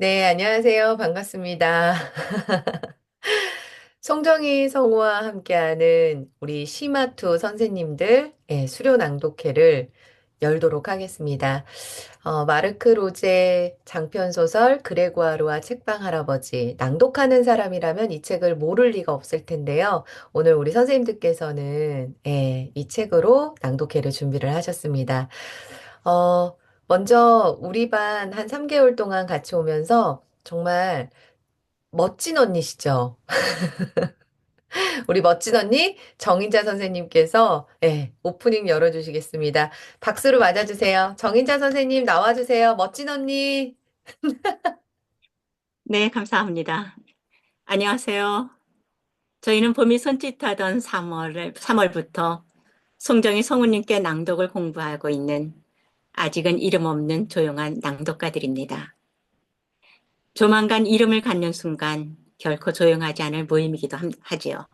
네, 안녕하세요. 반갑습니다. 송정희 성우와 함께하는 우리 시마투 선생님들 수료 낭독회를 열도록 하겠습니다. 마르크 로제 장편소설 그레고아르와 책방 할아버지 낭독하는 사람이라면 이 책을 모를 리가 없을 텐데요. 오늘 우리 선생님들께서는 이 책으로 낭독회를 준비를 하셨습니다. 어, 먼저 우리 반 한 3개월 동안 같이 오면서 정말 멋진 언니시죠? 우리 멋진 언니 정인자 선생님께서 오프닝 열어주시겠습니다. 박수로 맞아주세요. 정인자 선생님 나와주세요. 멋진 언니. 네, 감사합니다. 안녕하세요. 저희는 봄이 손짓하던 3월부터 송정희 성우님께 낭독을 공부하고 있는 아직은 이름 없는 조용한 낭독가들입니다. 조만간 이름을 갖는 순간 결코 조용하지 않을 모임이기도 하지요.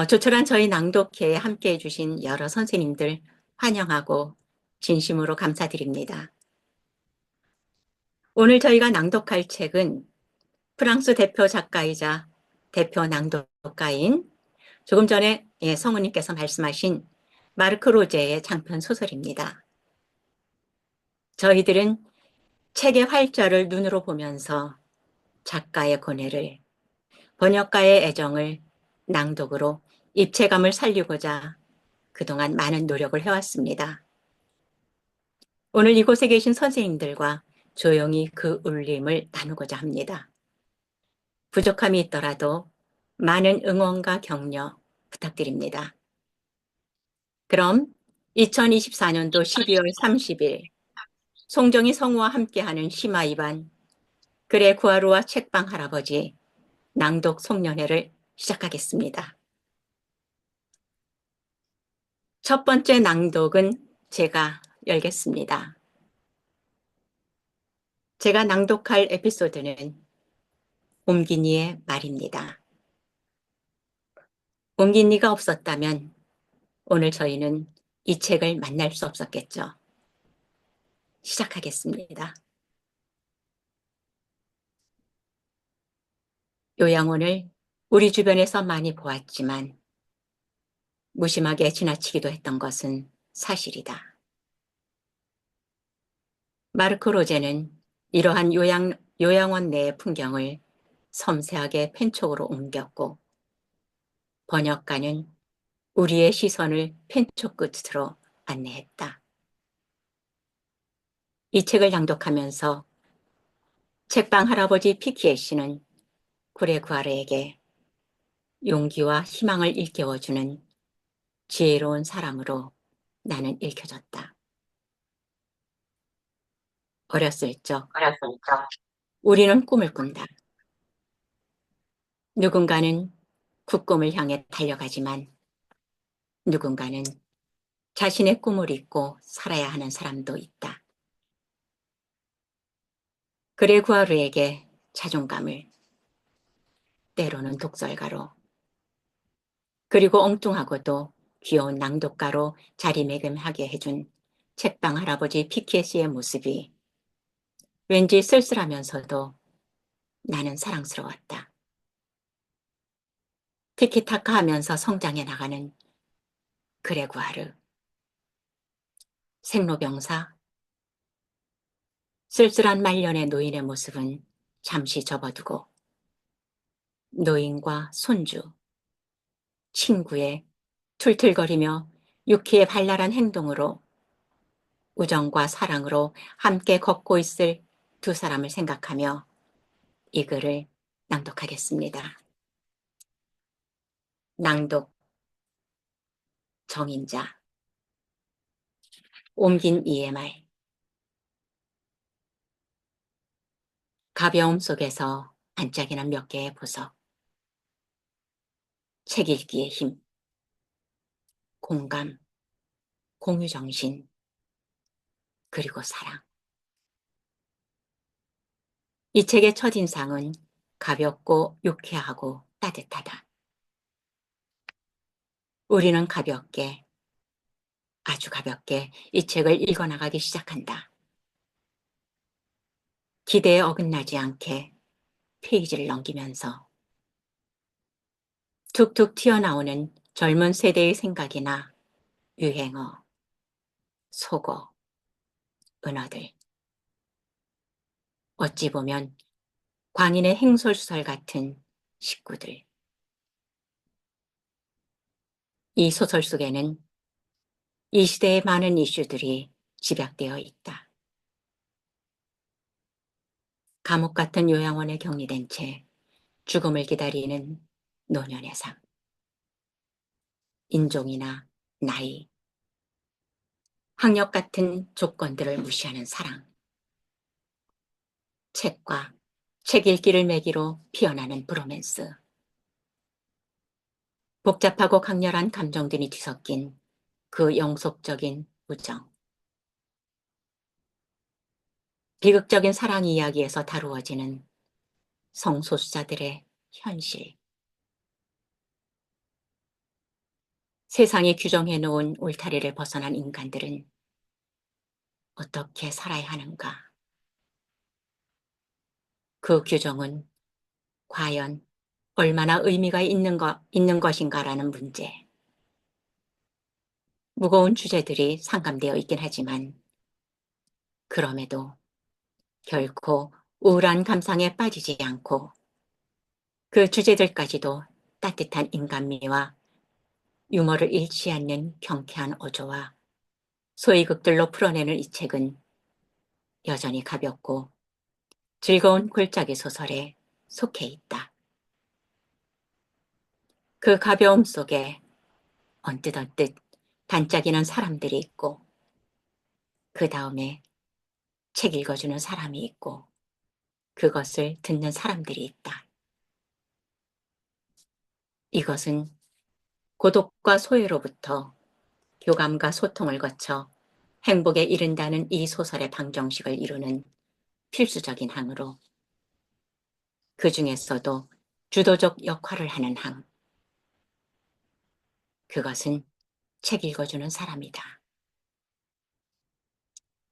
조촐한 저희 낭독회에 함께 해주신 여러 선생님들 환영하고 진심으로 감사드립니다. 오늘 저희가 낭독할 책은 프랑스 대표 작가이자 대표 낭독가인 조금 전에 성우님께서 말씀하신 마르크 로제의 장편 소설입니다. 저희들은 책의 활자를 눈으로 보면서 작가의 고뇌를, 번역가의 애정을 낭독으로 입체감을 살리고자 그동안 많은 노력을 해왔습니다. 오늘 이곳에 계신 선생님들과 조용히 그 울림을 나누고자 합니다. 부족함이 있더라도 많은 응원과 격려 부탁드립니다. 그럼 2024년도 12월 30일 송정희 성우와 함께하는 심화 입안 그레 구아루와 책방 할아버지 낭독 송년회를 시작하겠습니다. 첫 번째 낭독은 제가 열겠습니다. 제가 낭독할 에피소드는 옴기니의 말입니다. 옴기니가 없었다면 오늘 저희는 이 책을 만날 수 없었겠죠. 시작하겠습니다. 요양원을 우리 주변에서 많이 보았지만 무심하게 지나치기도 했던 것은 사실이다. 마르크 로제는 이러한 요양원 내의 풍경을 섬세하게 펜촉으로 옮겼고 번역가는 우리의 시선을 펜촉 끝으로 안내했다. 이 책을 낭독하면서 책방 할아버지 피키에 씨는 구레구아르에게 용기와 희망을 일깨워주는 지혜로운 사람으로 나는 읽혀졌다. 어렸을 적 우리는 꿈을 꾼다. 누군가는 그 꿈을 향해 달려가지만 누군가는 자신의 꿈을 잊고 살아야 하는 사람도 있다. 그레구아르에게 자존감을, 때로는 독설가로, 그리고 엉뚱하고도 귀여운 낭독가로 자리매김하게 해준 책방 할아버지 피키에스의 모습이 왠지 쓸쓸하면서도 나는 사랑스러웠다. 티키타카 하면서 성장해 나가는 그레구아르, 생로병사, 쓸쓸한 말년의 노인의 모습은 잠시 접어두고 노인과 손주, 친구의 툴툴거리며 유키의 발랄한 행동으로 우정과 사랑으로 함께 걷고 있을 두 사람을 생각하며 이 글을 낭독하겠습니다. 낭독 정인자 옮긴 이의 말 가벼움 속에서 반짝이는 몇 개의 보석 책 읽기의 힘 공감 공유정신 그리고 사랑 이 책의 첫인상은 가볍고 유쾌하고 따뜻하다. 우리는 가볍게 아주 가볍게 이 책을 읽어나가기 시작한다. 기대에 어긋나지 않게 페이지를 넘기면서 툭툭 튀어나오는 젊은 세대의 생각이나 유행어, 속어, 은어들. 어찌 보면 광인의 행설수설 같은 식구들. 이 소설 속에는 이 시대의 많은 이슈들이 집약되어 있다. 감옥 같은 요양원에 격리된 채 죽음을 기다리는 노년의 삶. 인종이나 나이, 학력 같은 조건들을 무시하는 사랑. 책과 책 읽기를 매기로 피어나는 브로맨스. 복잡하고 강렬한 감정들이 뒤섞인 그 영속적인 우정. 비극적인 사랑 이야기에서 다루어지는 성소수자들의 현실. 세상이 규정해 놓은 울타리를 벗어난 인간들은 어떻게 살아야 하는가? 그 규정은 과연 얼마나 의미가 있는 것인가라는 문제. 무거운 주제들이 상감되어 있긴 하지만 그럼에도 결코 우울한 감상에 빠지지 않고 그 주제들까지도 따뜻한 인간미와 유머를 잃지 않는 경쾌한 어조와 소위극들로 풀어내는 이 책은 여전히 가볍고 즐거운 골짜기 소설에 속해 있다. 그 가벼움 속에 언뜻 반짝이는 사람들이 있고 그 다음에 책 읽어주는 사람이 있고 그것을 듣는 사람들이 있다. 이것은 고독과 소외로부터 교감과 소통을 거쳐 행복에 이른다는 이 소설의 방정식을 이루는 필수적인 항으로 그 중에서도 주도적 역할을 하는 항. 그것은 책 읽어주는 사람이다.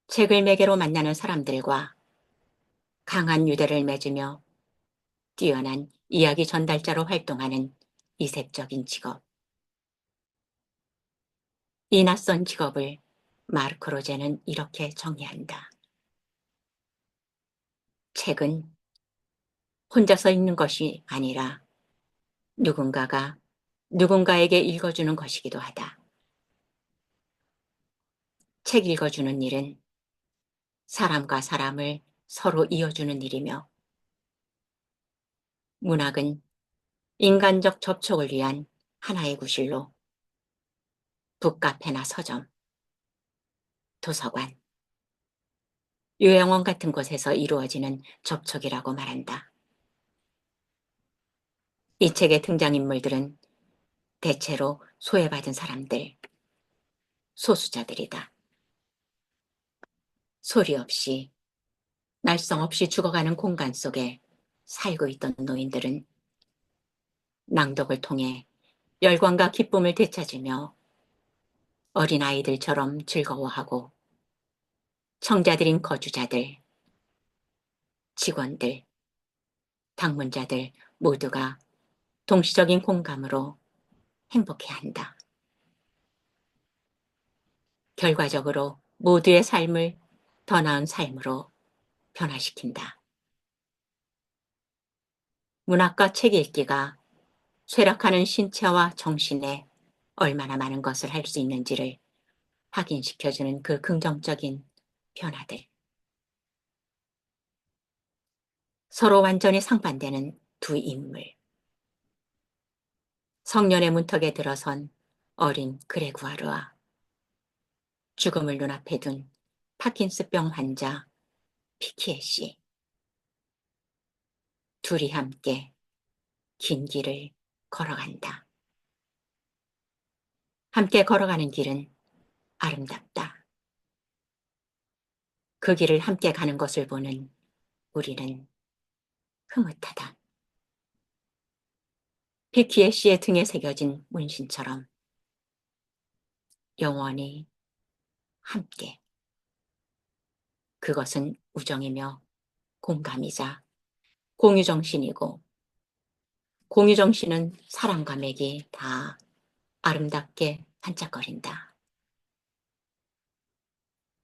책을 매개로 만나는 사람들과 강한 유대를 맺으며 뛰어난 이야기 전달자로 활동하는 이색적인 직업. 이 낯선 직업을 마르크 로제는 이렇게 정의한다. 책은 혼자서 읽는 것이 아니라 누군가가 누군가에게 읽어주는 것이기도 하다. 책 읽어주는 일은 사람과 사람을 서로 이어주는 일이며 문학은 인간적 접촉을 위한 하나의 구실로 북카페나 서점, 도서관, 요양원 같은 곳에서 이루어지는 접촉이라고 말한다. 이 책의 등장인물들은 대체로 소외받은 사람들, 소수자들이다. 소리 없이, 날성 없이 죽어가는 공간 속에 살고 있던 노인들은 낭독을 통해 열광과 기쁨을 되찾으며 어린아이들처럼 즐거워하고 청자들인 거주자들, 직원들, 방문자들 모두가 동시적인 공감으로 행복해한다. 결과적으로 모두의 삶을 더 나은 삶으로 변화시킨다. 문학과 책 읽기가 쇠락하는 신체와 정신에 얼마나 많은 것을 할 수 있는지를 확인시켜주는 그 긍정적인 변화들. 서로 완전히 상반되는 두 인물. 성년의 문턱에 들어선 어린 그레구아르와 죽음을 눈앞에 둔 파킨스병 환자 피키에 씨. 둘이 함께 긴 길을 걸어간다. 함께 걸어가는 길은 아름답다. 그 길을 함께 가는 것을 보는 우리는 흐뭇하다. 피키에 씨의 등에 새겨진 문신처럼 영원히 함께. 그것은 우정이며 공감이자 공유정신이고, 공유정신은 사랑과 맥이 다 아름답게 반짝거린다.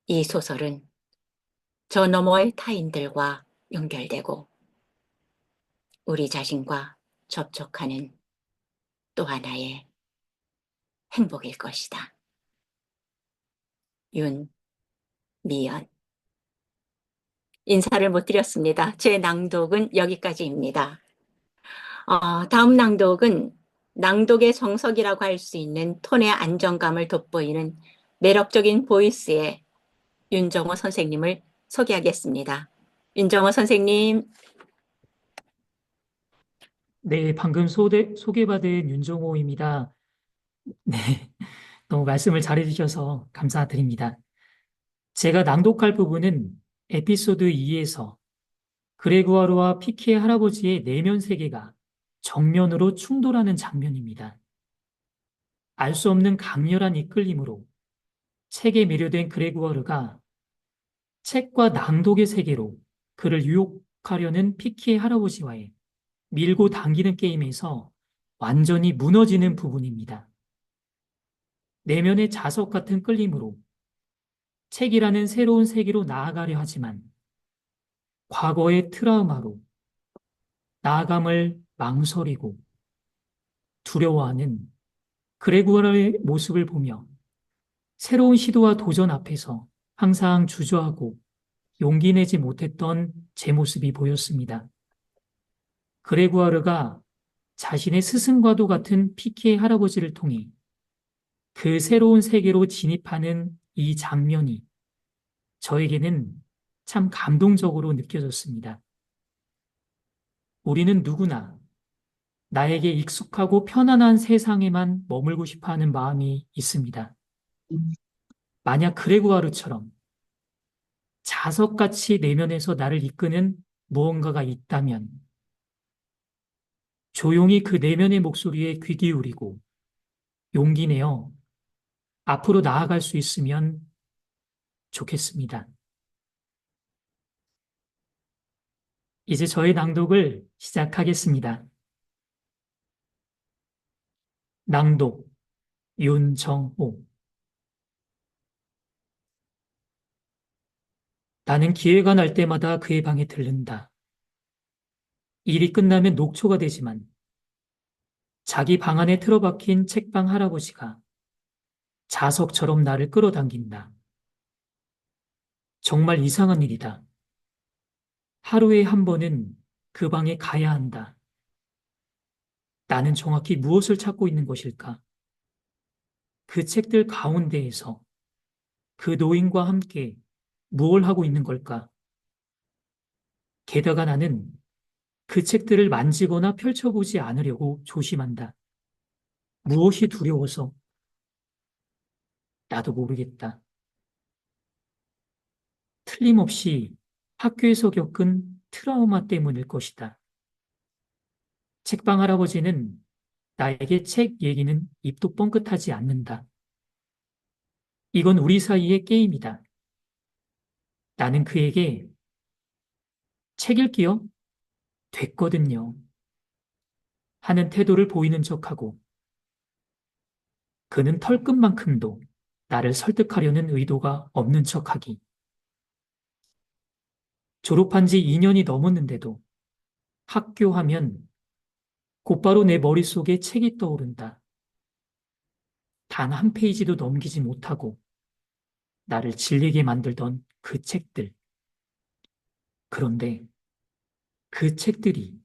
이 소설은 저 너머의 타인들과 연결되고 우리 자신과 접촉하는 또 하나의 행복일 것이다. 윤미연. 인사를 못 드렸습니다. 제 낭독은 여기까지입니다. 다음 낭독은 낭독의 정석이라고 할 수 있는 톤의 안정감을 돋보이는 매력적인 보이스의 윤정호 선생님을 소개하겠습니다. 윤정호 선생님. 네, 방금 소개받은 윤종호입니다. 네, 너무 말씀을 잘해주셔서 감사드립니다. 제가 낭독할 부분은 에피소드 2에서 그레고아르와 피키의 할아버지의 내면 세계가 정면으로 충돌하는 장면입니다. 알 수 없는 강렬한 이끌림으로 책에 매료된 그레고아르가 책과 낭독의 세계로 그를 유혹하려는 피키의 할아버지와의 밀고 당기는 게임에서 완전히 무너지는 부분입니다. 내면의 자석 같은 끌림으로 책이라는 새로운 세계로 나아가려 하지만 과거의 트라우마로 나아감을 망설이고 두려워하는 그레고르의 모습을 보며 새로운 시도와 도전 앞에서 항상 주저하고 용기 내지 못했던 제 모습이 보였습니다. 그레고르가 자신의 스승과도 같은 피키의 할아버지를 통해 그 새로운 세계로 진입하는 이 장면이 저에게는 참 감동적으로 느껴졌습니다. 우리는 누구나 나에게 익숙하고 편안한 세상에만 머물고 싶어 하는 마음이 있습니다. 만약 그레고아르처럼 자석같이 내면에서 나를 이끄는 무언가가 있다면 조용히 그 내면의 목소리에 귀 기울이고 용기 내어 앞으로 나아갈 수 있으면 좋겠습니다. 이제 저의 낭독을 시작하겠습니다. 낭독 윤정호. 나는 기회가 날 때마다 그의 방에 들른다. 일이 끝나면 녹초가 되지만 자기 방 안에 틀어박힌 책방 할아버지가 자석처럼 나를 끌어당긴다. 정말 이상한 일이다. 하루에 한 번은 그 방에 가야 한다. 나는 정확히 무엇을 찾고 있는 것일까? 그 책들 가운데에서 그 노인과 함께 무엇을 하고 있는 걸까? 게다가 나는 그 책들을 만지거나 펼쳐보지 않으려고 조심한다. 무엇이 두려워서? 나도 모르겠다. 틀림없이 학교에서 겪은 트라우마 때문일 것이다. 책방 할아버지는 나에게 책 얘기는 입도 뻥끗하지 않는다. 이건 우리 사이의 게임이다. 나는 그에게 책 읽기요? 됐거든요. 하는 태도를 보이는 척하고 그는 털끝만큼도 나를 설득하려는 의도가 없는 척하기. 졸업한 지 2년이 넘었는데도 학교 하면 곧바로 내 머릿속에 책이 떠오른다. 단 한 페이지도 넘기지 못하고 나를 질리게 만들던 그 책들. 그런데 그 책들이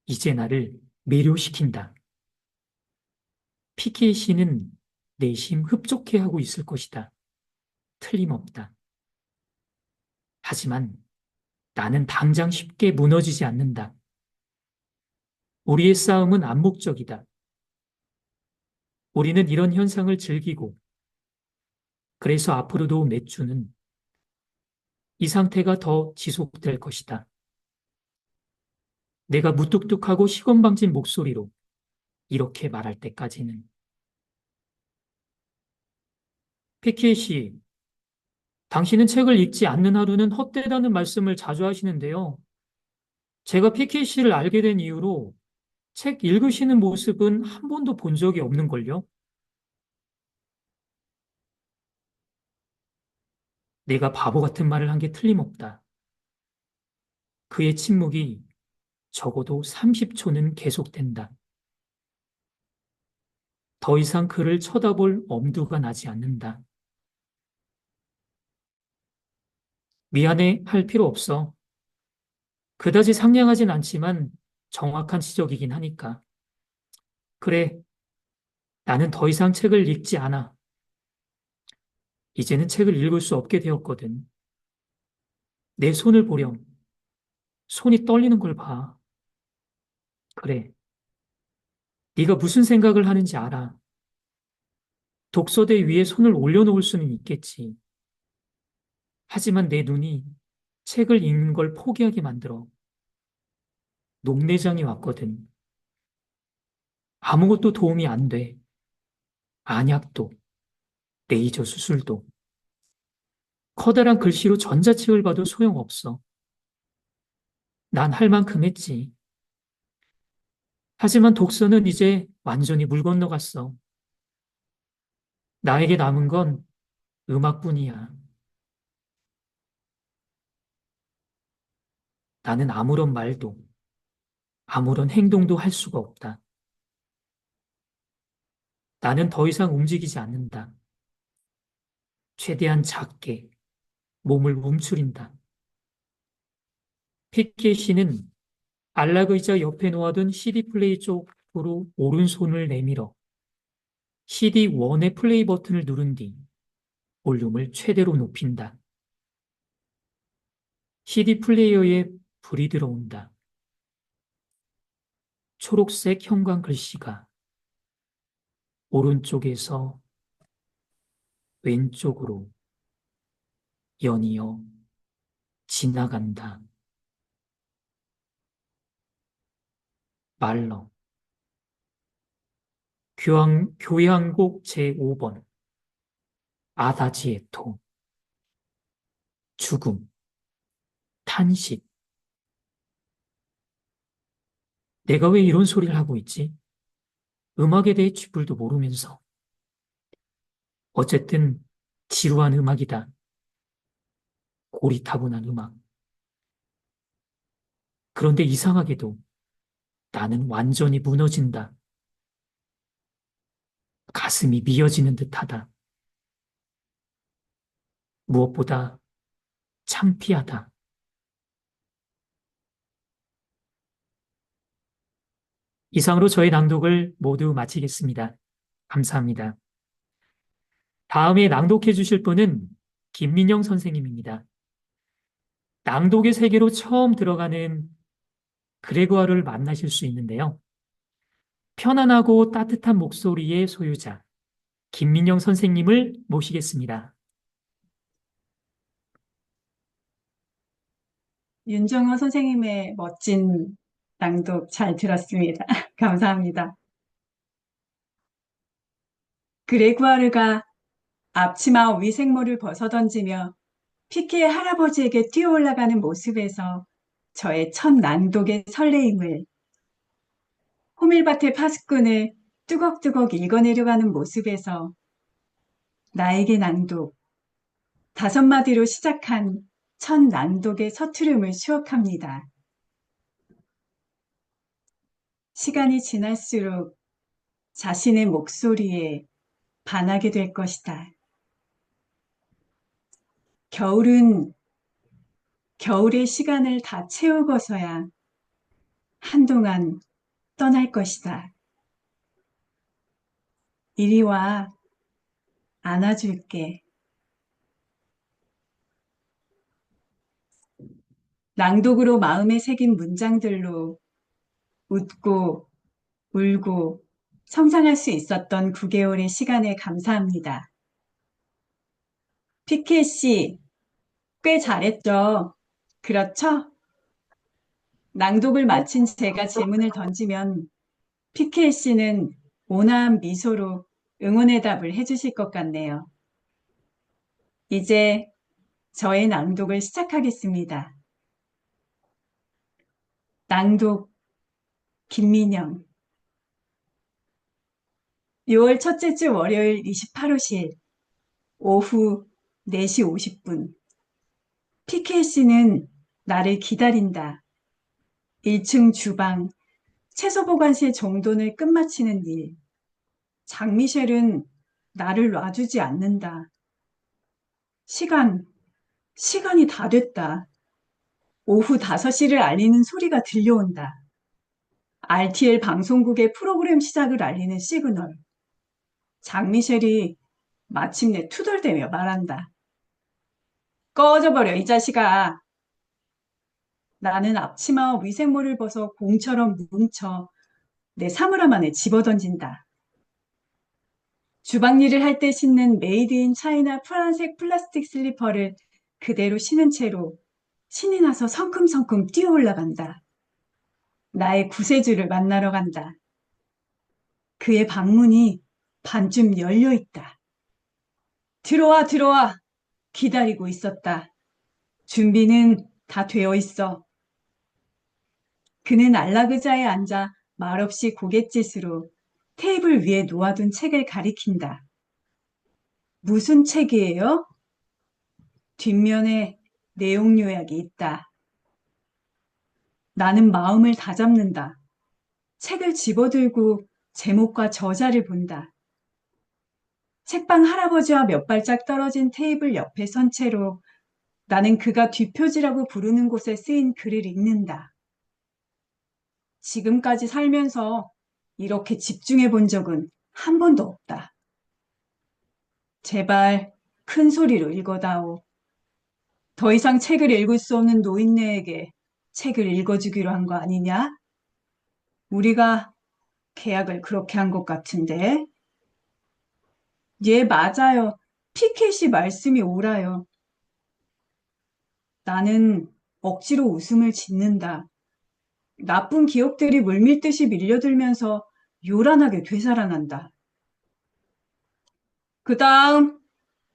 이제 나를 매료시킨다. 피케 씨는 내심 흡족해하고 있을 것이다. 틀림없다. 하지만 나는 당장 쉽게 무너지지 않는다. 우리의 싸움은 암묵적이다. 우리는 이런 현상을 즐기고 그래서 앞으로도 몇 주는 이 상태가 더 지속될 것이다. 내가 무뚝뚝하고 시건방진 목소리로 이렇게 말할 때까지는. 피케 씨, 당신은 책을 읽지 않는 하루는 헛되다는 말씀을 자주 하시는데요. 제가 피케 씨를 알게 된 이후로 책 읽으시는 모습은 한 번도 본 적이 없는걸요. 내가 바보 같은 말을 한 게 틀림없다. 그의 침묵이 적어도 30초는 계속된다. 더 이상 그를 쳐다볼 엄두가 나지 않는다. 미안해 할 필요 없어. 그다지 상냥하진 않지만 정확한 지적이긴 하니까. 그래, 나는 더 이상 책을 읽지 않아. 이제는 책을 읽을 수 없게 되었거든. 내 손을 보렴. 손이 떨리는 걸 봐. 그래, 네가 무슨 생각을 하는지 알아. 독서대 위에 손을 올려놓을 수는 있겠지. 하지만 내 눈이 책을 읽는 걸 포기하게 만들어. 녹내장이 왔거든. 아무것도 도움이 안 돼. 안약도, 레이저 수술도. 커다란 글씨로 전자책을 봐도 소용없어. 난 할 만큼 했지. 하지만 독서는 이제 완전히 물 건너갔어. 나에게 남은 건 음악뿐이야. 나는 아무런 말도, 아무런 행동도 할 수가 없다. 나는 더 이상 움직이지 않는다. 최대한 작게 몸을 움츠린다. 피케 씨는 안락 의자 옆에 놓아둔 CD 플레이 쪽으로 오른손을 내밀어 CD1의 플레이 버튼을 누른 뒤 볼륨을 최대로 높인다. CD 플레이어에 불이 들어온다. 초록색 형광 글씨가 오른쪽에서 왼쪽으로 연이어 지나간다. 말러. 교향곡 제5번. 아다지에토. 죽음. 탄식. 내가 왜 이런 소리를 하고 있지? 음악에 대해 쥐뿔도 모르면서. 어쨌든 지루한 음악이다. 고리타분한 음악. 그런데 이상하게도 나는 완전히 무너진다. 가슴이 미어지는 듯하다. 무엇보다 창피하다. 이상으로 저의 낭독을 모두 마치겠습니다. 감사합니다. 다음에 낭독해 주실 분은 김민영 선생님입니다. 낭독의 세계로 처음 들어가는 그레고아르를 만나실 수 있는데요. 편안하고 따뜻한 목소리의 소유자, 김민영 선생님을 모시겠습니다. 윤정호 선생님의 멋진 낭독 잘 들었습니다. 감사합니다. 그레구아르가 앞치마 위생모를 벗어던지며 피케의 할아버지에게 뛰어올라가는 모습에서 저의 첫 낭독의 설레임을, 호밀밭의 파수꾼을 뚜걱뚜걱 읽어내려가는 모습에서 나에게 낭독, 5마디로 시작한 첫 낭독의 서투름을 추억합니다. 시간이 지날수록 자신의 목소리에 반하게 될 것이다. 겨울은 겨울의 시간을 다 채우고서야 한동안 떠날 것이다. 이리 와, 안아줄게. 낭독으로 마음에 새긴 문장들로 웃고 울고 성장할 수 있었던 9개월의 시간에 감사합니다. 피케 씨, 꽤 잘했죠? 그렇죠? 낭독을 마친 제가 질문을 던지면 피케 씨는 온화한 미소로 응원의 답을 해주실 것 같네요. 이제 저의 낭독을 시작하겠습니다. 낭독 김민영 6월 첫째 주 월요일 28호실 오후 4시 50분 피케 씨는 나를 기다린다. 1층 주방, 채소 보관실 정돈을 끝마치는 일. 장미셸은 나를 놔주지 않는다. 시간이 다 됐다. 오후 5시를 알리는 소리가 들려온다. RTL 방송국의 프로그램 시작을 알리는 시그널. 장미셸이 마침내 투덜대며 말한다. 꺼져버려, 이 자식아. 나는 앞치마와 위생모를 벗어 공처럼 뭉쳐 내 사물함 안에 집어던진다. 주방 일을 할 때 신는 메이드 인 차이나 파란색 플라스틱 슬리퍼를 그대로 신은 채로 신이 나서 성큼성큼 뛰어 올라간다. 나의 구세주를 만나러 간다. 그의 방문이 반쯤 열려 있다. 들어와, 들어와. 기다리고 있었다. 준비는 다 되어 있어. 그는 안락의자에 앉아 말없이 고갯짓으로 테이블 위에 놓아둔 책을 가리킨다. 무슨 책이에요? 뒷면에 내용 요약이 있다. 나는 마음을 다잡는다. 책을 집어들고 제목과 저자를 본다. 책방 할아버지와 몇 발짝 떨어진 테이블 옆에 선 채로 나는 그가 뒷표지라고 부르는 곳에 쓰인 글을 읽는다. 지금까지 살면서 이렇게 집중해 본 적은 한 번도 없다. 제발 큰 소리로 읽어다오. 더 이상 책을 읽을 수 없는 노인네에게 책을 읽어주기로 한 거 아니냐? 우리가 계약을 그렇게 한 것 같은데. 예, 맞아요. 피켓이 말씀이 옳아요. 나는 억지로 웃음을 짓는다. 나쁜 기억들이 물밀듯이 밀려들면서 요란하게 되살아난다. 그 다음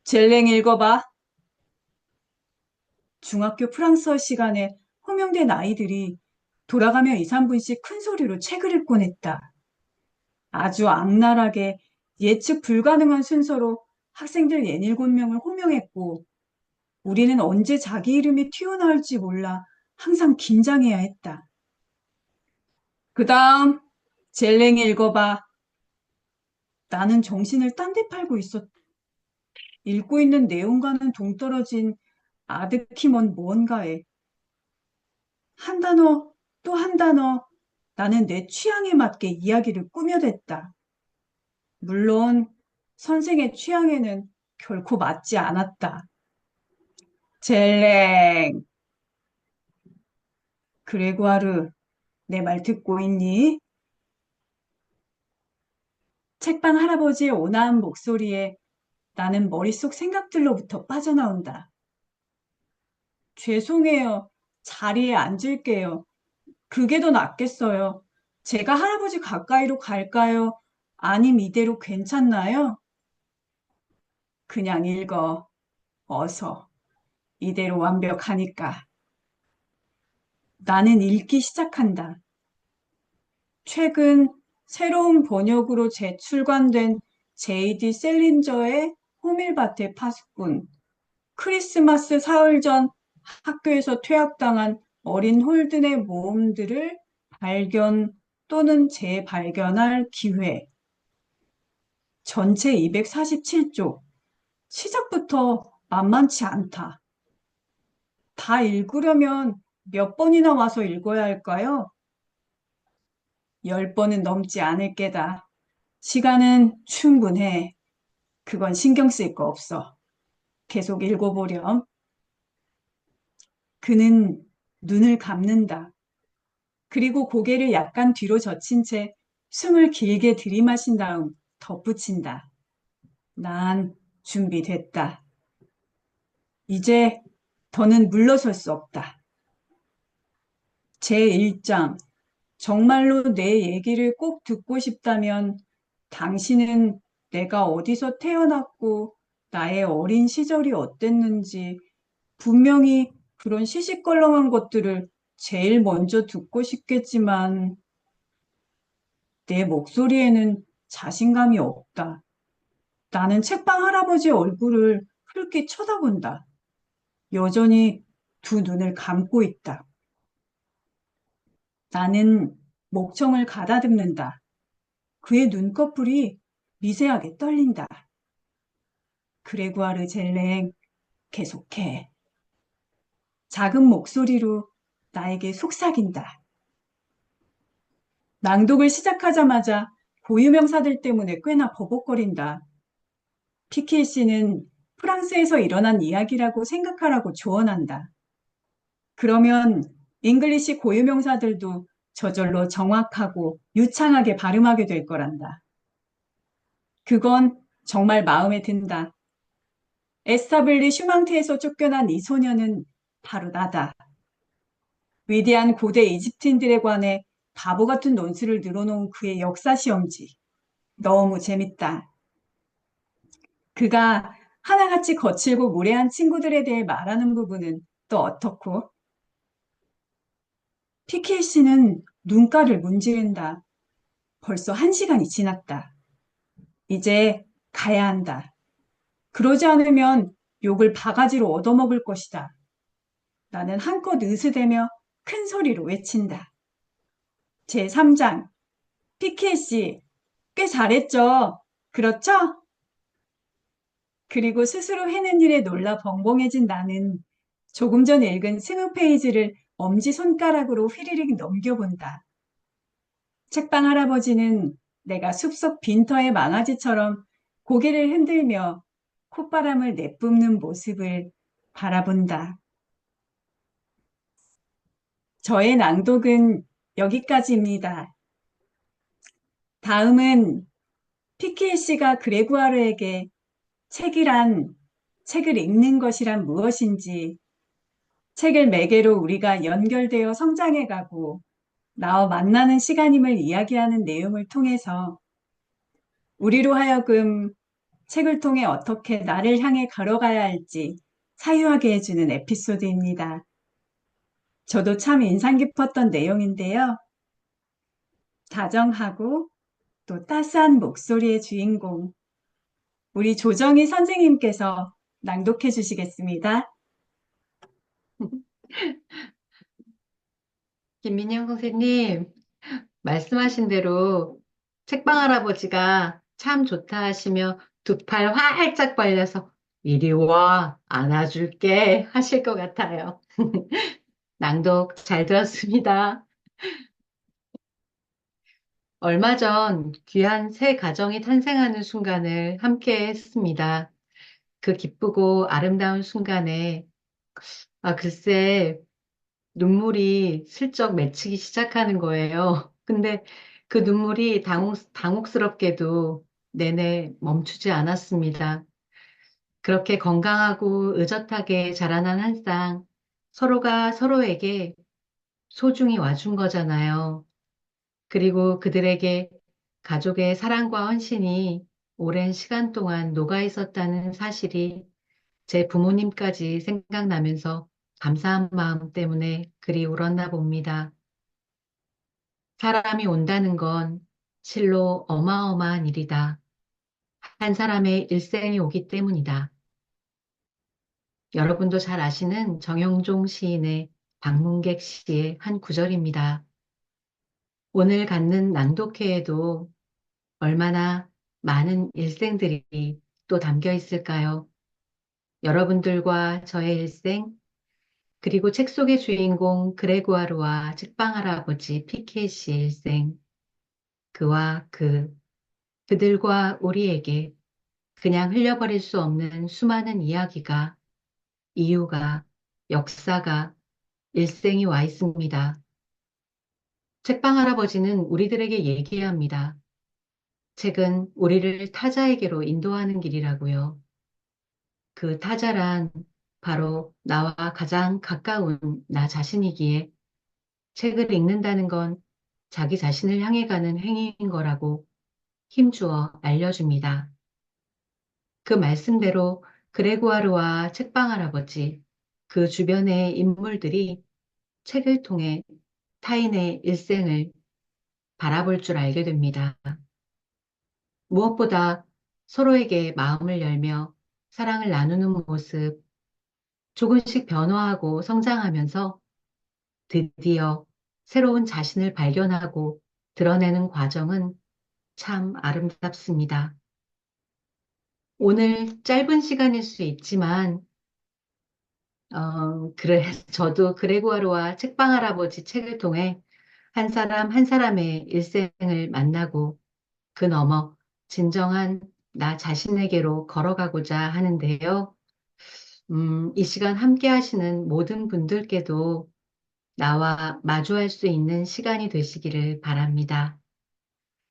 젤랭 읽어봐. 중학교 프랑스어 시간에 호명된 아이들이 돌아가며 2, 3분씩 큰 소리로 책을 읽곤 했다. 아주 악랄하게 예측 불가능한 순서로 학생들 67명을 호명했고 우리는 언제 자기 이름이 튀어나올지 몰라 항상 긴장해야 했다. 그 다음 젤랭이 읽어봐. 나는 정신을 딴 데 팔고 있었다. 읽고 있는 내용과는 동떨어진 아득히 먼 무언가에 한 단어 또 한 단어 나는 내 취향에 맞게 이야기를 꾸며댔다. 물론 선생의 취향에는 결코 맞지 않았다. 젤랭. 그레고아르, 내 말 듣고 있니? 책방 할아버지의 온화한 목소리에 나는 머릿속 생각들로부터 빠져나온다. 죄송해요. 자리에 앉을게요. 그게 더 낫겠어요. 제가 할아버지 가까이로 갈까요? 아님 이대로 괜찮나요? 그냥 읽어. 어서. 이대로 완벽하니까. 나는 읽기 시작한다. 최근 새로운 번역으로 재출간된 J.D. 셀린저의 호밀밭의 파수꾼, 크리스마스 사흘 전 학교에서 퇴학당한 어린 홀든의 모험들을 발견 또는 재발견할 기회. 전체 247쪽. 시작부터 만만치 않다. 다 읽으려면 몇 번이나 와서 읽어야 할까요? 10번은 넘지 않을 게다. 시간은 충분해. 그건 신경 쓸 거 없어. 계속 읽어보렴. 그는 눈을 감는다. 그리고 고개를 약간 뒤로 젖힌 채 숨을 길게 들이마신 다음 덧붙인다. 난 준비됐다. 이제 더는 물러설 수 없다. 제1장. 정말로 내 얘기를 꼭 듣고 싶다면 당신은 내가 어디서 태어났고 나의 어린 시절이 어땠는지 분명히 그런 시시껄렁한 것들을 제일 먼저 듣고 싶겠지만 내 목소리에는 자신감이 없다. 나는 책방 할아버지 얼굴을 흘낏 쳐다본다. 여전히 두 눈을 감고 있다. 나는 목청을 가다듬는다. 그의 눈꺼풀이 미세하게 떨린다. 그레구아르 젤랭, 계속해. 작은 목소리로 나에게 속삭인다. 낭독을 시작하자마자 고유명사들 때문에 꽤나 버벅거린다. 피케 씨는 프랑스에서 일어난 이야기라고 생각하라고 조언한다. 그러면 잉글리시 고유명사들도 저절로 정확하고 유창하게 발음하게 될 거란다. 그건 정말 마음에 든다. 에스타블리 슈망트에서 쫓겨난 이 소녀는 바로 나다. 위대한 고대 이집트인들에 관해 바보 같은 논술을 늘어놓은 그의 역사 시험지. 너무 재밌다. 그가 하나같이 거칠고 무례한 친구들에 대해 말하는 부분은 또 어떻고? 피케이 씨는 눈가를 문지른다. 벌써 1시간이 지났다. 이제 가야 한다. 그러지 않으면 욕을 바가지로 얻어먹을 것이다. 나는 한껏 으스대며 큰 소리로 외친다. 제3장, 피케이 씨, 꽤 잘했죠? 그렇죠? 그리고 스스로 해낸 일에 놀라 벙벙해진 나는 조금 전 읽은 20페이지를 엄지손가락으로 휘리릭 넘겨본다. 책방 할아버지는 내가 숲속 빈터의 망아지처럼 고개를 흔들며 콧바람을 내뿜는 모습을 바라본다. 저의 낭독은 여기까지입니다. 다음은 피케 씨가 그레구아르에게 책을 읽는 것이란 무엇인지, 책을 매개로 우리가 연결되어 성장해가고 나와 만나는 시간임을 이야기하는 내용을 통해서 우리로 하여금 책을 통해 어떻게 나를 향해 걸어가야 할지 사유하게 해주는 에피소드입니다. 저도 참 인상 깊었던 내용인데요. 다정하고 또 따스한 목소리의 주인공, 우리 조정희 선생님께서 낭독해 주시겠습니다. 김민영 선생님, 말씀하신 대로 책방 할아버지가 참 좋다 하시며 두 팔 활짝 벌려서 이리 와, 안아줄게 하실 것 같아요. 낭독 잘 들었습니다. 얼마 전 귀한 새 가정이 탄생하는 순간을 함께 했습니다. 그 기쁘고 아름다운 순간에, 글쎄, 눈물이 슬쩍 맺히기 시작하는 거예요. 근데 그 눈물이 당혹스럽게도 내내 멈추지 않았습니다. 그렇게 건강하고 의젓하게 자라난 한 쌍, 서로가 서로에게 소중히 와준 거잖아요. 그리고 그들에게 가족의 사랑과 헌신이 오랜 시간 동안 녹아 있었다는 사실이 제 부모님까지 생각나면서 감사한 마음 때문에 그리 울었나 봅니다. 사람이 온다는 건 실로 어마어마한 일이다. 한 사람의 일생이 오기 때문이다. 여러분도 잘 아시는 정영종 시인의 방문객 시의 한 구절입니다. 오늘 갖는 낭독회에도 얼마나 많은 일생들이 또 담겨 있을까요? 여러분들과 저의 일생, 그리고 책 속의 주인공 그레고아르와 책방 할아버지 피케 씨의 일생, 그와 그들과 우리에게 그냥 흘려버릴 수 없는 수많은 이야기가, 이유가, 역사가, 일생이 와 있습니다. 책방 할아버지는 우리들에게 얘기합니다. 책은 우리를 타자에게로 인도하는 길이라고요. 그 타자란 바로 나와 가장 가까운 나 자신이기에 책을 읽는다는 건 자기 자신을 향해 가는 행위인 거라고 힘주어 알려줍니다. 그 말씀대로 그레고아르와 책방 할아버지, 그 주변의 인물들이 책을 통해 타인의 일생을 바라볼 줄 알게 됩니다. 무엇보다 서로에게 마음을 열며 사랑을 나누는 모습, 조금씩 변화하고 성장하면서 드디어 새로운 자신을 발견하고 드러내는 과정은 참 아름답습니다. 오늘 짧은 시간일 수 있지만, 저도 그레고아르와 책방 할아버지 책을 통해 한 사람 한 사람의 일생을 만나고 그 너머 진정한 나 자신에게로 걸어가고자 하는데요. 이 시간 함께 하시는 모든 분들께도 나와 마주할 수 있는 시간이 되시기를 바랍니다.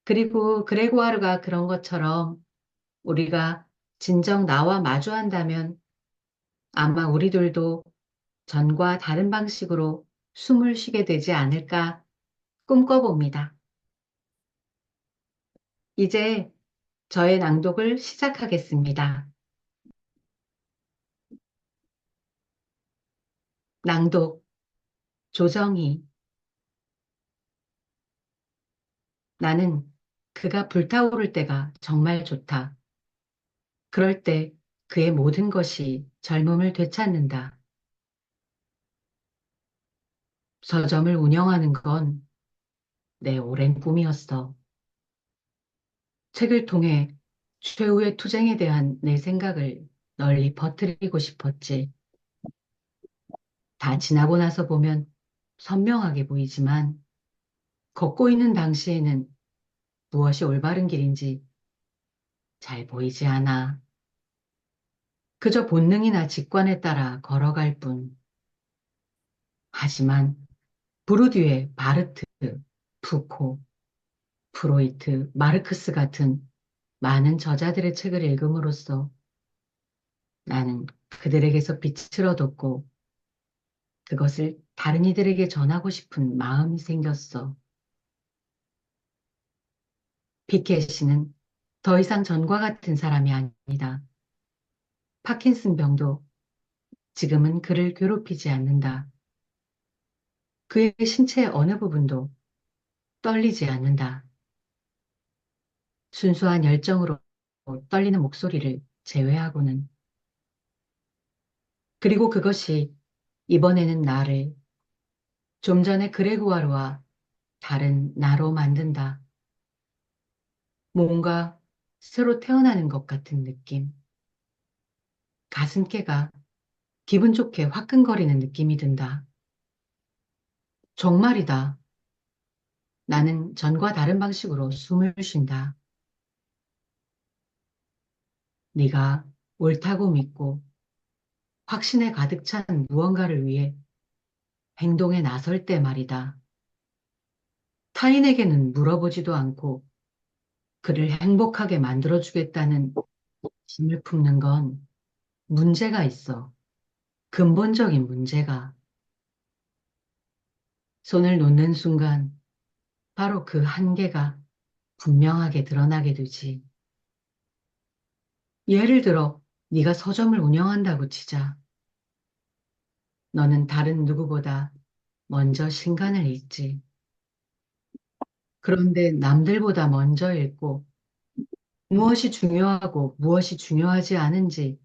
그리고 그레고아르가 그런 것처럼 우리가 진정 나와 마주한다면 아마 우리들도 전과 다른 방식으로 숨을 쉬게 되지 않을까 꿈꿔봅니다. 이제 저의 낭독을 시작하겠습니다. 낭독 조정희. 나는 그가 불타오를 때가 정말 좋다. 그럴 때 그의 모든 것이 젊음을 되찾는다. 서점을 운영하는 건 내 오랜 꿈이었어. 책을 통해 최후의 투쟁에 대한 내 생각을 널리 퍼뜨리고 싶었지. 다 지나고 나서 보면 선명하게 보이지만 걷고 있는 당시에는 무엇이 올바른 길인지 잘 보이지 않아. 그저 본능이나 직관에 따라 걸어갈 뿐. 하지만 부르디에 바르트, 푸코, 프로이트, 마르크스 같은 많은 저자들의 책을 읽음으로써 나는 그들에게서 빛을 얻었고 그것을 다른 이들에게 전하고 싶은 마음이 생겼어. 피켓이는 더 이상 전과 같은 사람이 아니다. 파킨슨 병도 지금은 그를 괴롭히지 않는다. 그의 신체의 어느 부분도 떨리지 않는다. 순수한 열정으로 떨리는 목소리를 제외하고는. 그리고 그것이 이번에는 나를 좀 전에 그레고아르와 다른 나로 만든다. 뭔가 새로 태어나는 것 같은 느낌. 가슴께가 기분 좋게 화끈거리는 느낌이 든다. 정말이다. 나는 전과 다른 방식으로 숨을 쉰다. 네가 옳다고 믿고 확신에 가득 찬 무언가를 위해 행동에 나설 때 말이다. 타인에게는 물어보지도 않고 그를 행복하게 만들어주겠다는 짐을 품는 건 문제가 있어. 근본적인 문제가. 손을 놓는 순간 바로 그 한계가 분명하게 드러나게 되지. 예를 들어 네가 서점을 운영한다고 치자. 너는 다른 누구보다 먼저 신간을 읽지. 그런데 남들보다 먼저 읽고 무엇이 중요하고 무엇이 중요하지 않은지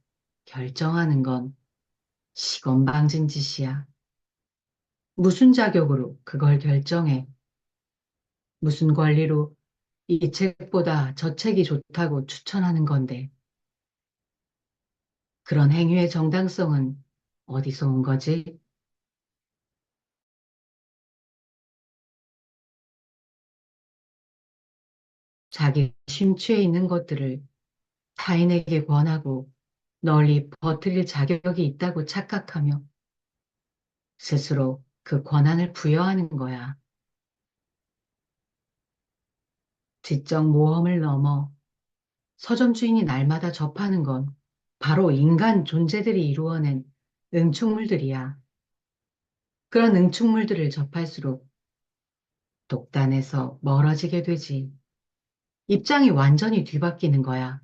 결정하는 건 시건방진 짓이야. 무슨 자격으로 그걸 결정해? 무슨 권리로 이 책보다 저 책이 좋다고 추천하는 건데. 그런 행위의 정당성은 어디서 온 거지? 자기 심취해 있는 것들을 타인에게 권하고 널리 퍼뜨릴 자격이 있다고 착각하며 스스로 그 권한을 부여하는 거야. 지적 모험을 넘어 서점 주인이 날마다 접하는 건 바로 인간 존재들이 이루어낸 응축물들이야. 그런 응축물들을 접할수록 독단에서 멀어지게 되지. 입장이 완전히 뒤바뀌는 거야.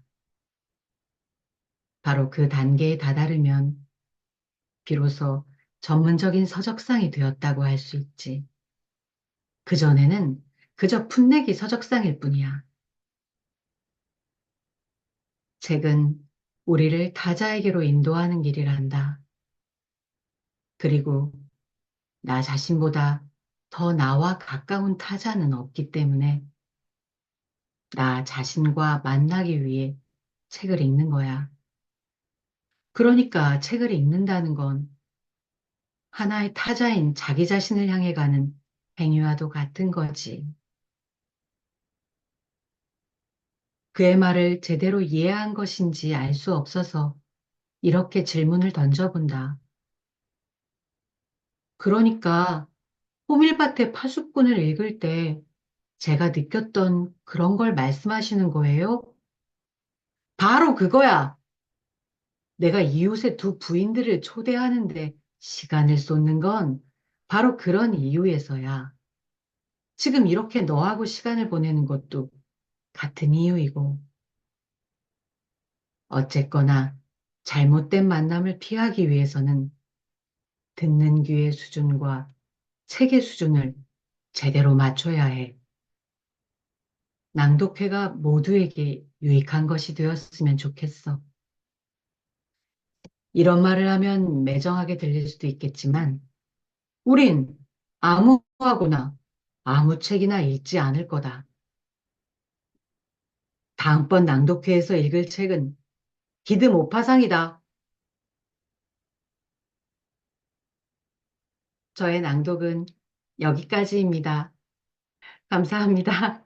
바로 그 단계에 다다르면 비로소 전문적인 서적상이 되었다고 할 수 있지. 그전에는 그저 풋내기 서적상일 뿐이야. 책은 우리를 타자에게로 인도하는 길이란다. 그리고 나 자신보다 더 나와 가까운 타자는 없기 때문에 나 자신과 만나기 위해 책을 읽는 거야. 그러니까 책을 읽는다는 건 하나의 타자인 자기 자신을 향해 가는 행위와도 같은 거지. 그의 말을 제대로 이해한 것인지 알 수 없어서 이렇게 질문을 던져본다. 그러니까 호밀밭의 파수꾼을 읽을 때 제가 느꼈던 그런 걸 말씀하시는 거예요? 바로 그거야. 내가 이웃의 두 부인들을 초대하는데 시간을 쏟는 건 바로 그런 이유에서야. 지금 이렇게 너하고 시간을 보내는 것도 같은 이유이고. 어쨌거나 잘못된 만남을 피하기 위해서는 듣는 귀의 수준과 책의 수준을 제대로 맞춰야 해. 낭독회가 모두에게 유익한 것이 되었으면 좋겠어. 이런 말을 하면 매정하게 들릴 수도 있겠지만, 우린 아무하고나 아무 책이나 읽지 않을 거다. 다음번 낭독회에서 읽을 책은 기드 모파상이다. 저의 낭독은 여기까지입니다. 감사합니다.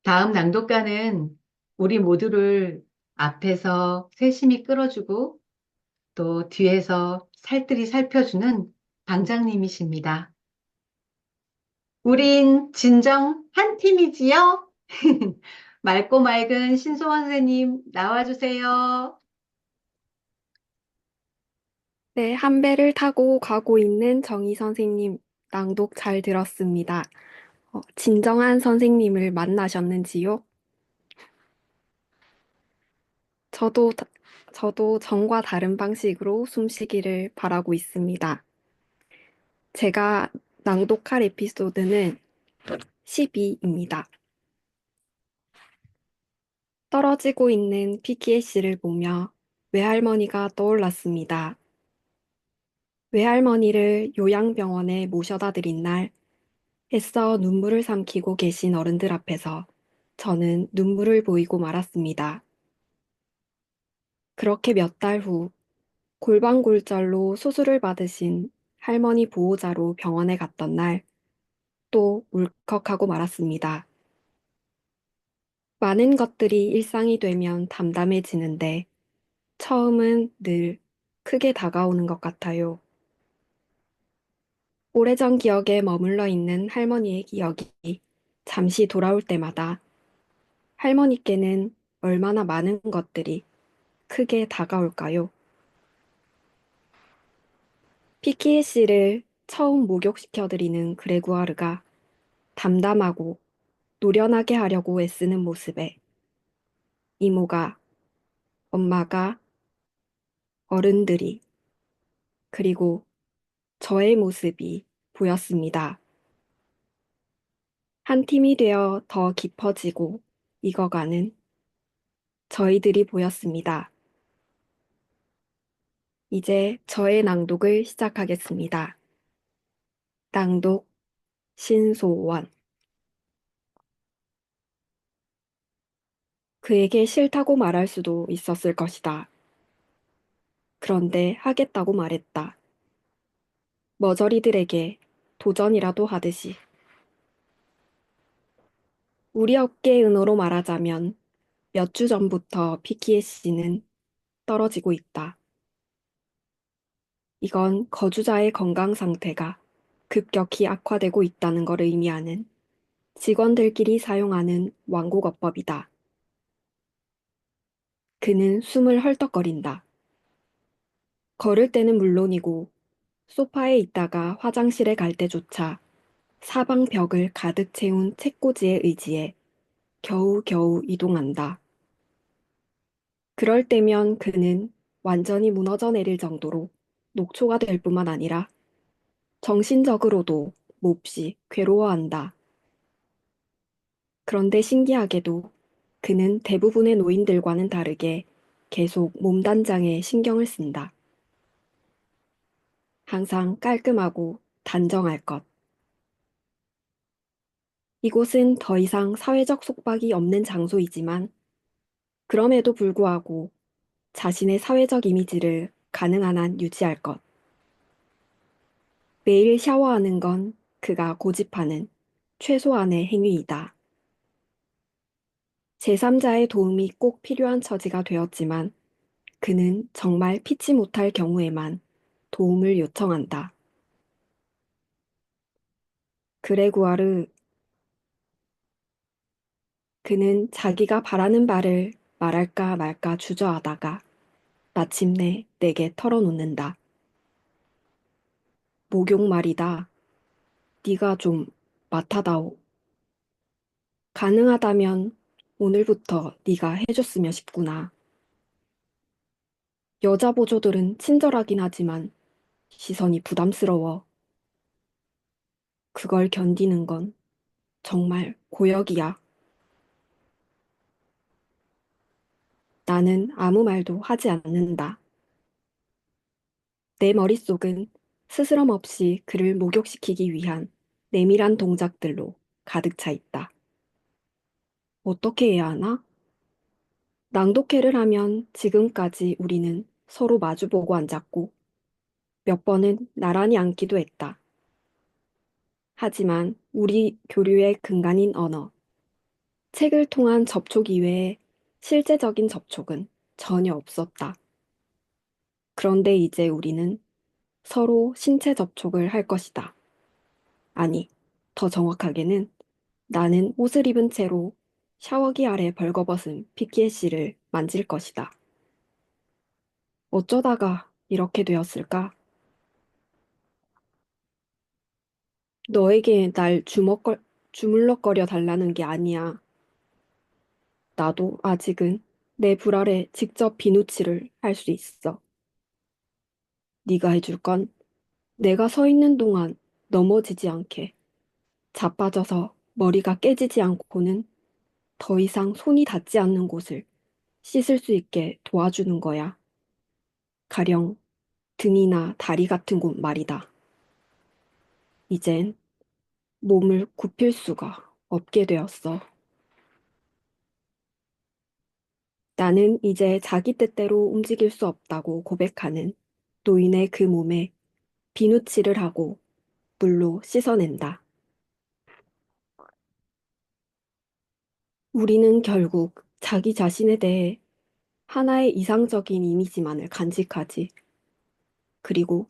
다음 낭독가는 우리 모두를 앞에서 세심히 끌어주고 또 뒤에서 살뜰히 살펴주는 방장님이십니다. 우린 진정 한 팀이지요? 맑고 맑은 신소원 선생님 나와주세요. 네, 한 배를 타고 가고 있는 정희 선생님 낭독 잘 들었습니다. 진정한 선생님을 만나셨는지요? 저도, 저도 전과 다른 방식으로 숨쉬기를 바라고 있습니다. 제가 낭독할 에피소드는 12입니다. 떨어지고 있는 피키에 씨를 보며 외할머니가 떠올랐습니다. 외할머니를 요양병원에 모셔다 드린 날, 애써 눈물을 삼키고 계신 어른들 앞에서 저는 눈물을 보이고 말았습니다. 그렇게 몇 달 후 골반골절로 수술을 받으신 할머니 보호자로 병원에 갔던 날 또 울컥하고 말았습니다. 많은 것들이 일상이 되면 담담해지는데 처음은 늘 크게 다가오는 것 같아요. 오래전 기억에 머물러 있는 할머니의 기억이 잠시 돌아올 때마다 할머니께는 얼마나 많은 것들이 크게 다가올까요? 피키에 씨를 처음 목욕시켜드리는 그레구아르가 담담하고 노련하게 하려고 애쓰는 모습에 이모가, 엄마가, 어른들이, 그리고 저의 모습이 보였습니다. 한 팀이 되어 더 깊어지고 익어가는 저희들이 보였습니다. 이제 저의 낭독을 시작하겠습니다. 낭독 신소원. 그에게 싫다고 말할 수도 있었을 것이다. 그런데 하겠다고 말했다. 머저리들에게 도전이라도 하듯이. 우리 업계의 은어로 말하자면 몇 주 전부터 피키에 씨는 떨어지고 있다. 이건 거주자의 건강 상태가 급격히 악화되고 있다는 걸 의미하는 직원들끼리 사용하는 완곡어법이다. 그는 숨을 헐떡거린다. 걸을 때는 물론이고 소파에 있다가 화장실에 갈 때조차 사방 벽을 가득 채운 책꽂이에 의지해 겨우겨우 이동한다. 그럴 때면 그는 완전히 무너져 내릴 정도로 녹초가 될 뿐만 아니라 정신적으로도 몹시 괴로워한다. 그런데 신기하게도 그는 대부분의 노인들과는 다르게 계속 몸단장에 신경을 쓴다. 항상 깔끔하고 단정할 것. 이곳은 더 이상 사회적 속박이 없는 장소이지만 그럼에도 불구하고 자신의 사회적 이미지를 가능한 한 유지할 것. 매일 샤워하는 건 그가 고집하는 최소한의 행위이다. 제3자의 도움이 꼭 필요한 처지가 되었지만 그는 정말 피치 못할 경우에만 도움을 요청한다. 그레구아르, 그는 자기가 바라는 바를 말할까 말까 주저하다가 마침내 내게 털어놓는다. 목욕 말이다. 네가 좀 맡아다오. 가능하다면 오늘부터 네가 해줬으면 싶구나. 여자 보조들은 친절하긴 하지만 시선이 부담스러워. 그걸 견디는 건 정말 고역이야. 나는 아무 말도 하지 않는다. 내 머릿속은 스스럼 없이 그를 목욕시키기 위한 내밀한 동작들로 가득 차 있다. 어떻게 해야 하나? 낭독회를 하면 지금까지 우리는 서로 마주보고 앉았고 몇 번은 나란히 앉기도 했다. 하지만 우리 교류의 근간인 언어, 책을 통한 접촉 이외에 실제적인 접촉은 전혀 없었다. 그런데 이제 우리는 서로 신체 접촉을 할 것이다. 아니, 더 정확하게는 나는 옷을 입은 채로 샤워기 아래 벌거벗은 피키에 씨를 만질 것이다. 어쩌다가 이렇게 되었을까? 너에게 날 주물럭거려 달라는 게 아니야. 나도 아직은 내 불 아래 직접 비누칠을 할 수 있어. 네가 해줄 건 내가 서 있는 동안 넘어지지 않게 자빠져서 머리가 깨지지 않고는 더 이상 손이 닿지 않는 곳을 씻을 수 있게 도와주는 거야. 가령 등이나 다리 같은 곳 말이다. 이젠 몸을 굽힐 수가 없게 되었어. 나는 이제 자기 뜻대로 움직일 수 없다고 고백하는 노인의 그 몸에 비누칠을 하고 물로 씻어낸다. 우리는 결국 자기 자신에 대해 하나의 이상적인 이미지만을 간직하지. 그리고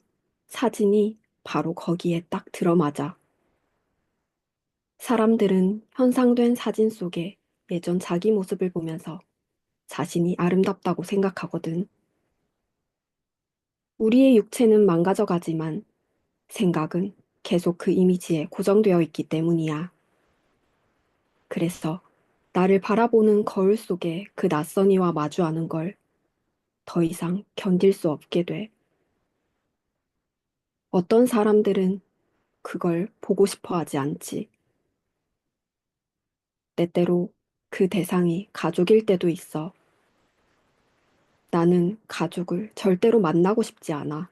사진이 바로 거기에 딱 들어맞아. 사람들은 현상된 사진 속에 예전 자기 모습을 보면서 자신이 아름답다고 생각하거든. 우리의 육체는 망가져가지만 생각은 계속 그 이미지에 고정되어 있기 때문이야. 그래서 나를 바라보는 거울 속에 그 낯선 이와 마주하는 걸 더 이상 견딜 수 없게 돼. 어떤 사람들은 그걸 보고 싶어 하지 않지. 때때로 그 대상이 가족일 때도 있어. 나는 가족을 절대로 만나고 싶지 않아.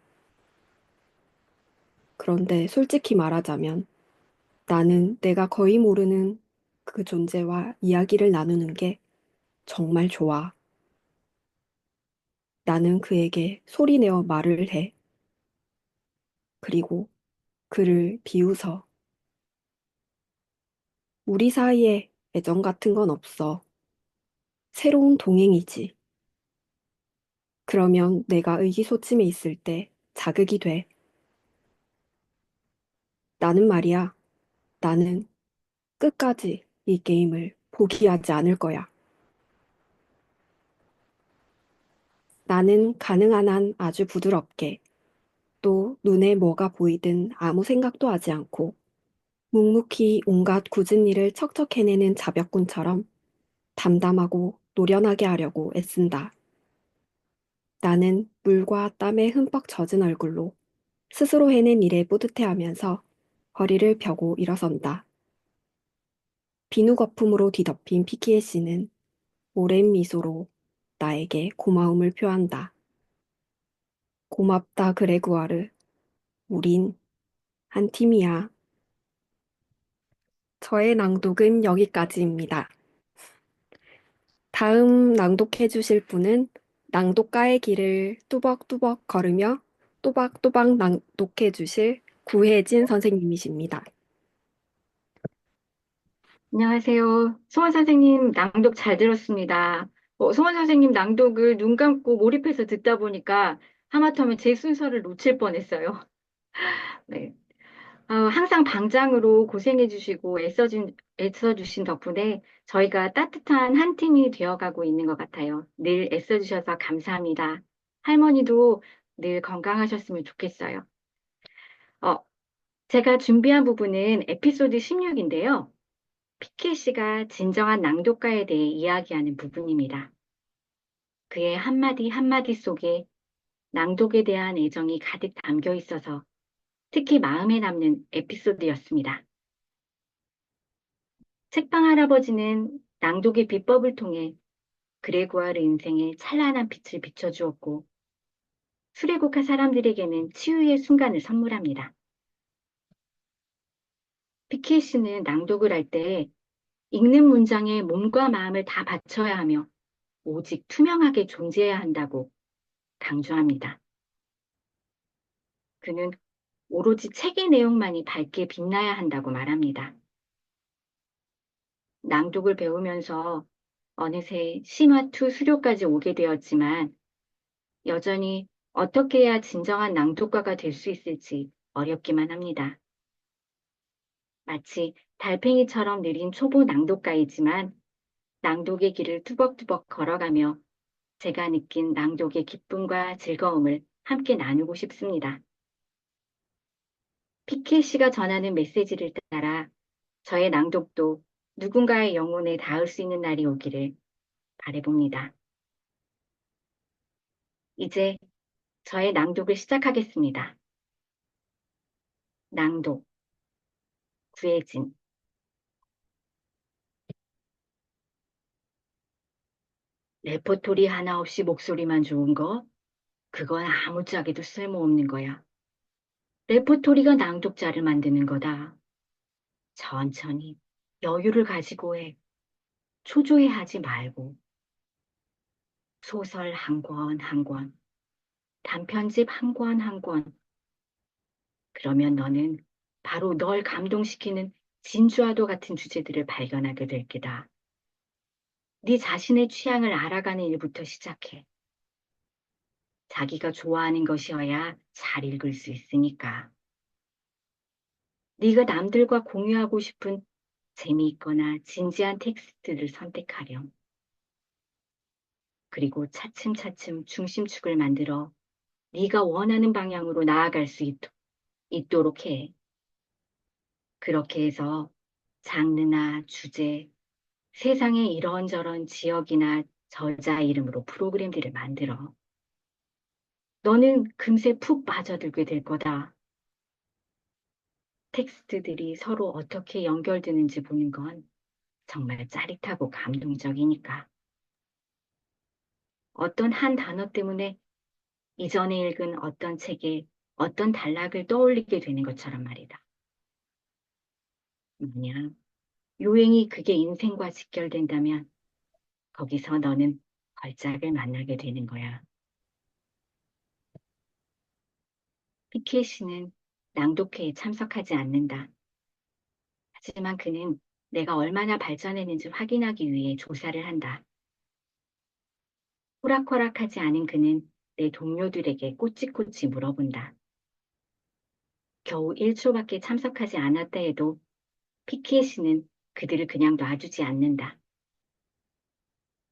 그런데 솔직히 말하자면 나는 내가 거의 모르는 그 존재와 이야기를 나누는 게 정말 좋아. 나는 그에게 소리내어 말을 해. 그리고 그를 비웃어. 우리 사이에 애정 같은 건 없어. 새로운 동행이지. 그러면 내가 의기소침해 있을 때 자극이 돼. 나는 말이야. 나는 끝까지 이 게임을 포기하지 않을 거야. 나는 가능한 한 아주 부드럽게 또 눈에 뭐가 보이든 아무 생각도 하지 않고 묵묵히 온갖 굳은 일을 척척 해내는 자벽꾼처럼 담담하고 노련하게 하려고 애쓴다. 나는 물과 땀에 흠뻑 젖은 얼굴로 스스로 해낸 일에 뿌듯해하면서 허리를 펴고 일어선다. 비누 거품으로 뒤덮인 피키에 씨는 오랜 미소로 나에게 고마움을 표한다. 고맙다, 그레구아르. 우린 한 팀이야. 저의 낭독은 여기까지입니다. 다음 낭독해 주실 분은 낭독가의 길을 뚜벅뚜벅 걸으며 또박또박 낭독해 주실 구혜진 선생님이십니다. 안녕하세요. 송원 선생님 낭독 잘 들었습니다. 송원 선생님 낭독을 눈 감고 몰입해서 듣다 보니까 하마터면 제 순서를 놓칠 뻔했어요. 네. 항상 방장으로 고생해 주시고 애써주신 덕분에 저희가 따뜻한 한 팀이 되어가고 있는 것 같아요. 늘 애써주셔서 감사합니다. 할머니도 늘 건강하셨으면 좋겠어요. 어, 제가 준비한 부분은 에피소드 16인데요. 피케 씨가 진정한 낭독가에 대해 이야기하는 부분입니다. 그의 한마디 한마디 속에 낭독에 대한 애정이 가득 담겨 있어서 특히 마음에 남는 에피소드였습니다. 책방 할아버지는 낭독의 비법을 통해 그레고아르 인생에 찬란한 빛을 비춰주었고 수레국화 사람들에게는 치유의 순간을 선물합니다. 피케 씨는 낭독을 할 때 읽는 문장에 몸과 마음을 다 바쳐야 하며 오직 투명하게 존재해야 한다고 강조합니다. 그는 오로지 책의 내용만이 밝게 빛나야 한다고 말합니다. 낭독을 배우면서 어느새 심화2 수료까지 오게 되었지만 여전히 어떻게 해야 진정한 낭독가가 될 수 있을지 어렵기만 합니다. 마치 달팽이처럼 느린 초보 낭독가이지만 낭독의 길을 뚜벅뚜벅 걸어가며 제가 느낀 낭독의 기쁨과 즐거움을 함께 나누고 싶습니다. 피케 씨가 전하는 메시지를 따라 저의 낭독도 누군가의 영혼에 닿을 수 있는 날이 오기를 바라봅니다. 이제 저의 낭독을 시작하겠습니다. 낭독, 구혜진. 레퍼토리 하나 없이 목소리만 좋은 거? 그건 아무짝에도 쓸모없는 거야. 레퍼토리가 낭독자를 만드는 거다. 천천히 여유를 가지고 해. 초조해하지 말고. 소설 한 권 한 권, 단편집 한 권 한 권. 그러면 너는 바로 널 감동시키는 진주와도 같은 주제들을 발견하게 될 게다. 네 자신의 취향을 알아가는 일부터 시작해. 자기가 좋아하는 것이어야 잘 읽을 수 있으니까. 네가 남들과 공유하고 싶은 재미있거나 진지한 텍스트를 선택하렴. 그리고 차츰차츰 중심축을 만들어 네가 원하는 방향으로 나아갈 수 있도록 해. 그렇게 해서 장르나 주제, 세상의 이런저런 지역이나 저자 이름으로 프로그램들을 만들어. 너는 금세 푹 빠져들게 될 거다. 텍스트들이 서로 어떻게 연결되는지 보는 건 정말 짜릿하고 감동적이니까. 어떤 한 단어 때문에 이전에 읽은 어떤 책에 어떤 단락을 떠올리게 되는 것처럼 말이다. 만약 요행이 그게 인생과 직결된다면 거기서 너는 걸작을 만나게 되는 거야. 피케 씨는 낭독회에 참석하지 않는다. 하지만 그는 내가 얼마나 발전했는지 확인하기 위해 조사를 한다. 호락호락하지 않은 그는 내 동료들에게 꼬치꼬치 물어본다. 겨우 1초밖에 참석하지 않았다 해도 피케 씨는 그들을 그냥 놔주지 않는다.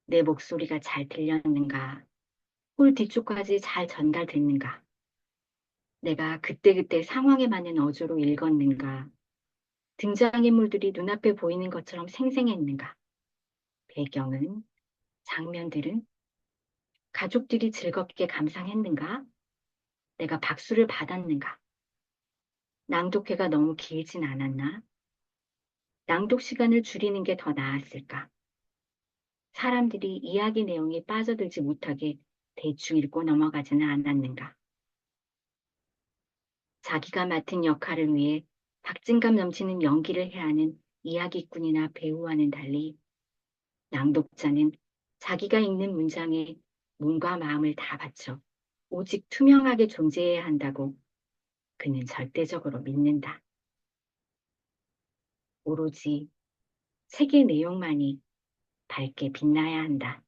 내 목소리가 잘 들렸는가? 홀 뒤쪽까지 잘 전달됐는가? 내가 그때그때 상황에 맞는 어조로 읽었는가? 등장인물들이 눈앞에 보이는 것처럼 생생했는가? 배경은, 장면들은 가족들이 즐겁게 감상했는가? 내가 박수를 받았는가? 낭독회가 너무 길진 않았나? 낭독 시간을 줄이는 게 더 나았을까? 사람들이 이야기 내용에 빠져들지 못하게 대충 읽고 넘어가지는 않았는가? 자기가 맡은 역할을 위해 박진감 넘치는 연기를 해야 하는 이야기꾼이나 배우와는 달리 낭독자는 자기가 읽는 문장에 몸과 마음을 다 바쳐 오직 투명하게 존재해야 한다고 그는 절대적으로 믿는다. 오로지 책의 내용만이 밝게 빛나야 한다.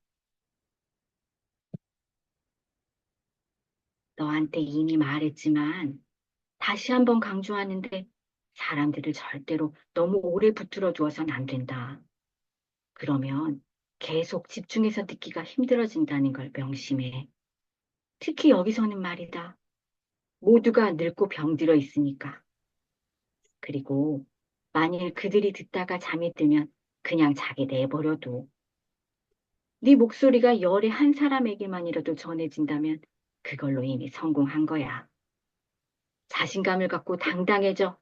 너한테 이미 말했지만 다시 한번 강조하는데 사람들을 절대로 너무 오래 붙들어 두어선 안 된다. 그러면 계속 집중해서 듣기가 힘들어진다는 걸 명심해. 특히 여기서는 말이다. 모두가 늙고 병들어 있으니까. 그리고 만일 그들이 듣다가 잠이 들면 그냥 자게 내버려둬. 네 목소리가 열의 한 사람에게만이라도 전해진다면 그걸로 이미 성공한 거야. 자신감을 갖고 당당해져.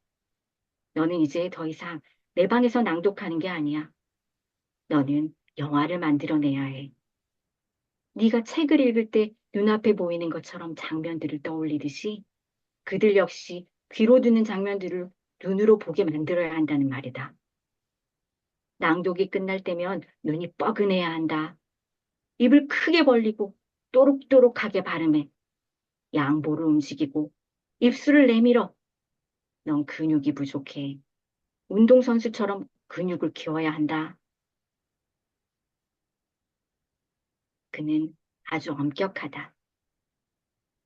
너는 이제 더 이상 내 방에서 낭독하는 게 아니야. 너는 영화를 만들어내야 해. 네가 책을 읽을 때 눈앞에 보이는 것처럼 장면들을 떠올리듯이 그들 역시 귀로 듣는 장면들을 눈으로 보게 만들어야 한다는 말이다. 낭독이 끝날 때면 눈이 뻐근해야 한다. 입을 크게 벌리고 또록또록하게 발음해. 양보를 움직이고 입술을 내밀어. 넌 근육이 부족해. 운동선수처럼 근육을 키워야 한다. 그는 아주 엄격하다.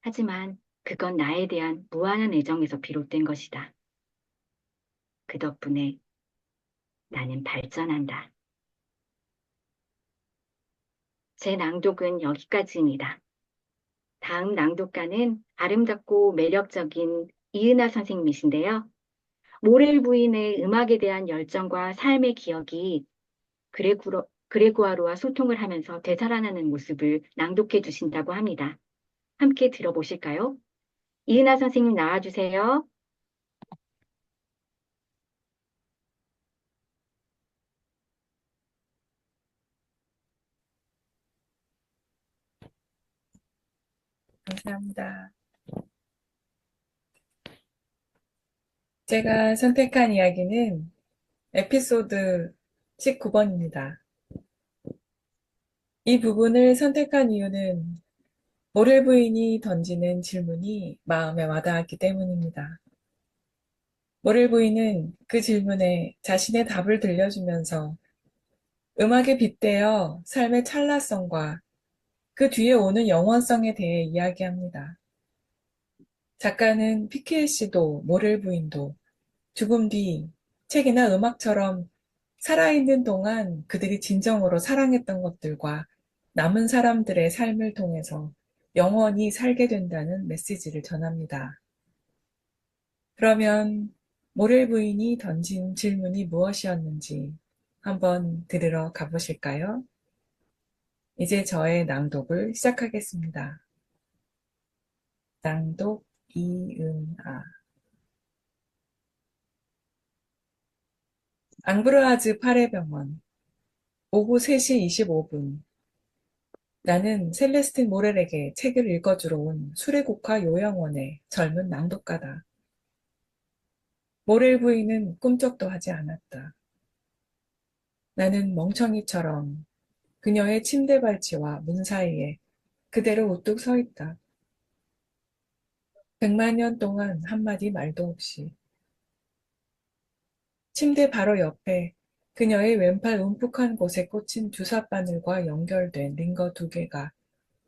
하지만 그건 나에 대한 무한한 애정에서 비롯된 것이다. 그 덕분에 나는 발전한다. 제 낭독은 여기까지입니다. 다음 낭독가는 아름답고 매력적인 이은하 선생님이신데요. 모렐 부인의 음악에 대한 열정과 삶의 기억이 그레고아르와 소통을 하면서 되살아나는 모습을 낭독해 주신다고 합니다. 함께 들어보실까요? 이은하 선생님 나와주세요. 감사합니다. 제가 선택한 이야기는 에피소드 19번입니다. 이 부분을 선택한 이유는 모렐 부인이 던지는 질문이 마음에 와닿았기 때문입니다. 모렐 부인은 그 질문에 자신의 답을 들려주면서 음악에 빗대어 삶의 찰나성과 그 뒤에 오는 영원성에 대해 이야기합니다. 작가는 피케 씨도 모렐 부인도 죽음 뒤 책이나 음악처럼 살아있는 동안 그들이 진정으로 사랑했던 것들과 남은 사람들의 삶을 통해서 영원히 살게 된다는 메시지를 전합니다. 그러면 모렐 부인이 던진 질문이 무엇이었는지 한번 들으러 가보실까요? 이제 저의 낭독을 시작하겠습니다. 낭독 이은아. 앙브르아즈 파레병원 오후 3시 25분. 나는 셀레스틴 모렐에게 책을 읽어주러 온 수레국화 요양원의 젊은 낭독가다. 모렐 부인은 꿈쩍도 하지 않았다. 나는 멍청이처럼 그녀의 침대 발치와 문 사이에 그대로 우뚝 서 있다. 100만 년 동안 한마디 말도 없이. 침대 바로 옆에 그녀의 왼팔 움푹한 곳에 꽂힌 주사 바늘과 연결된 링거 2개가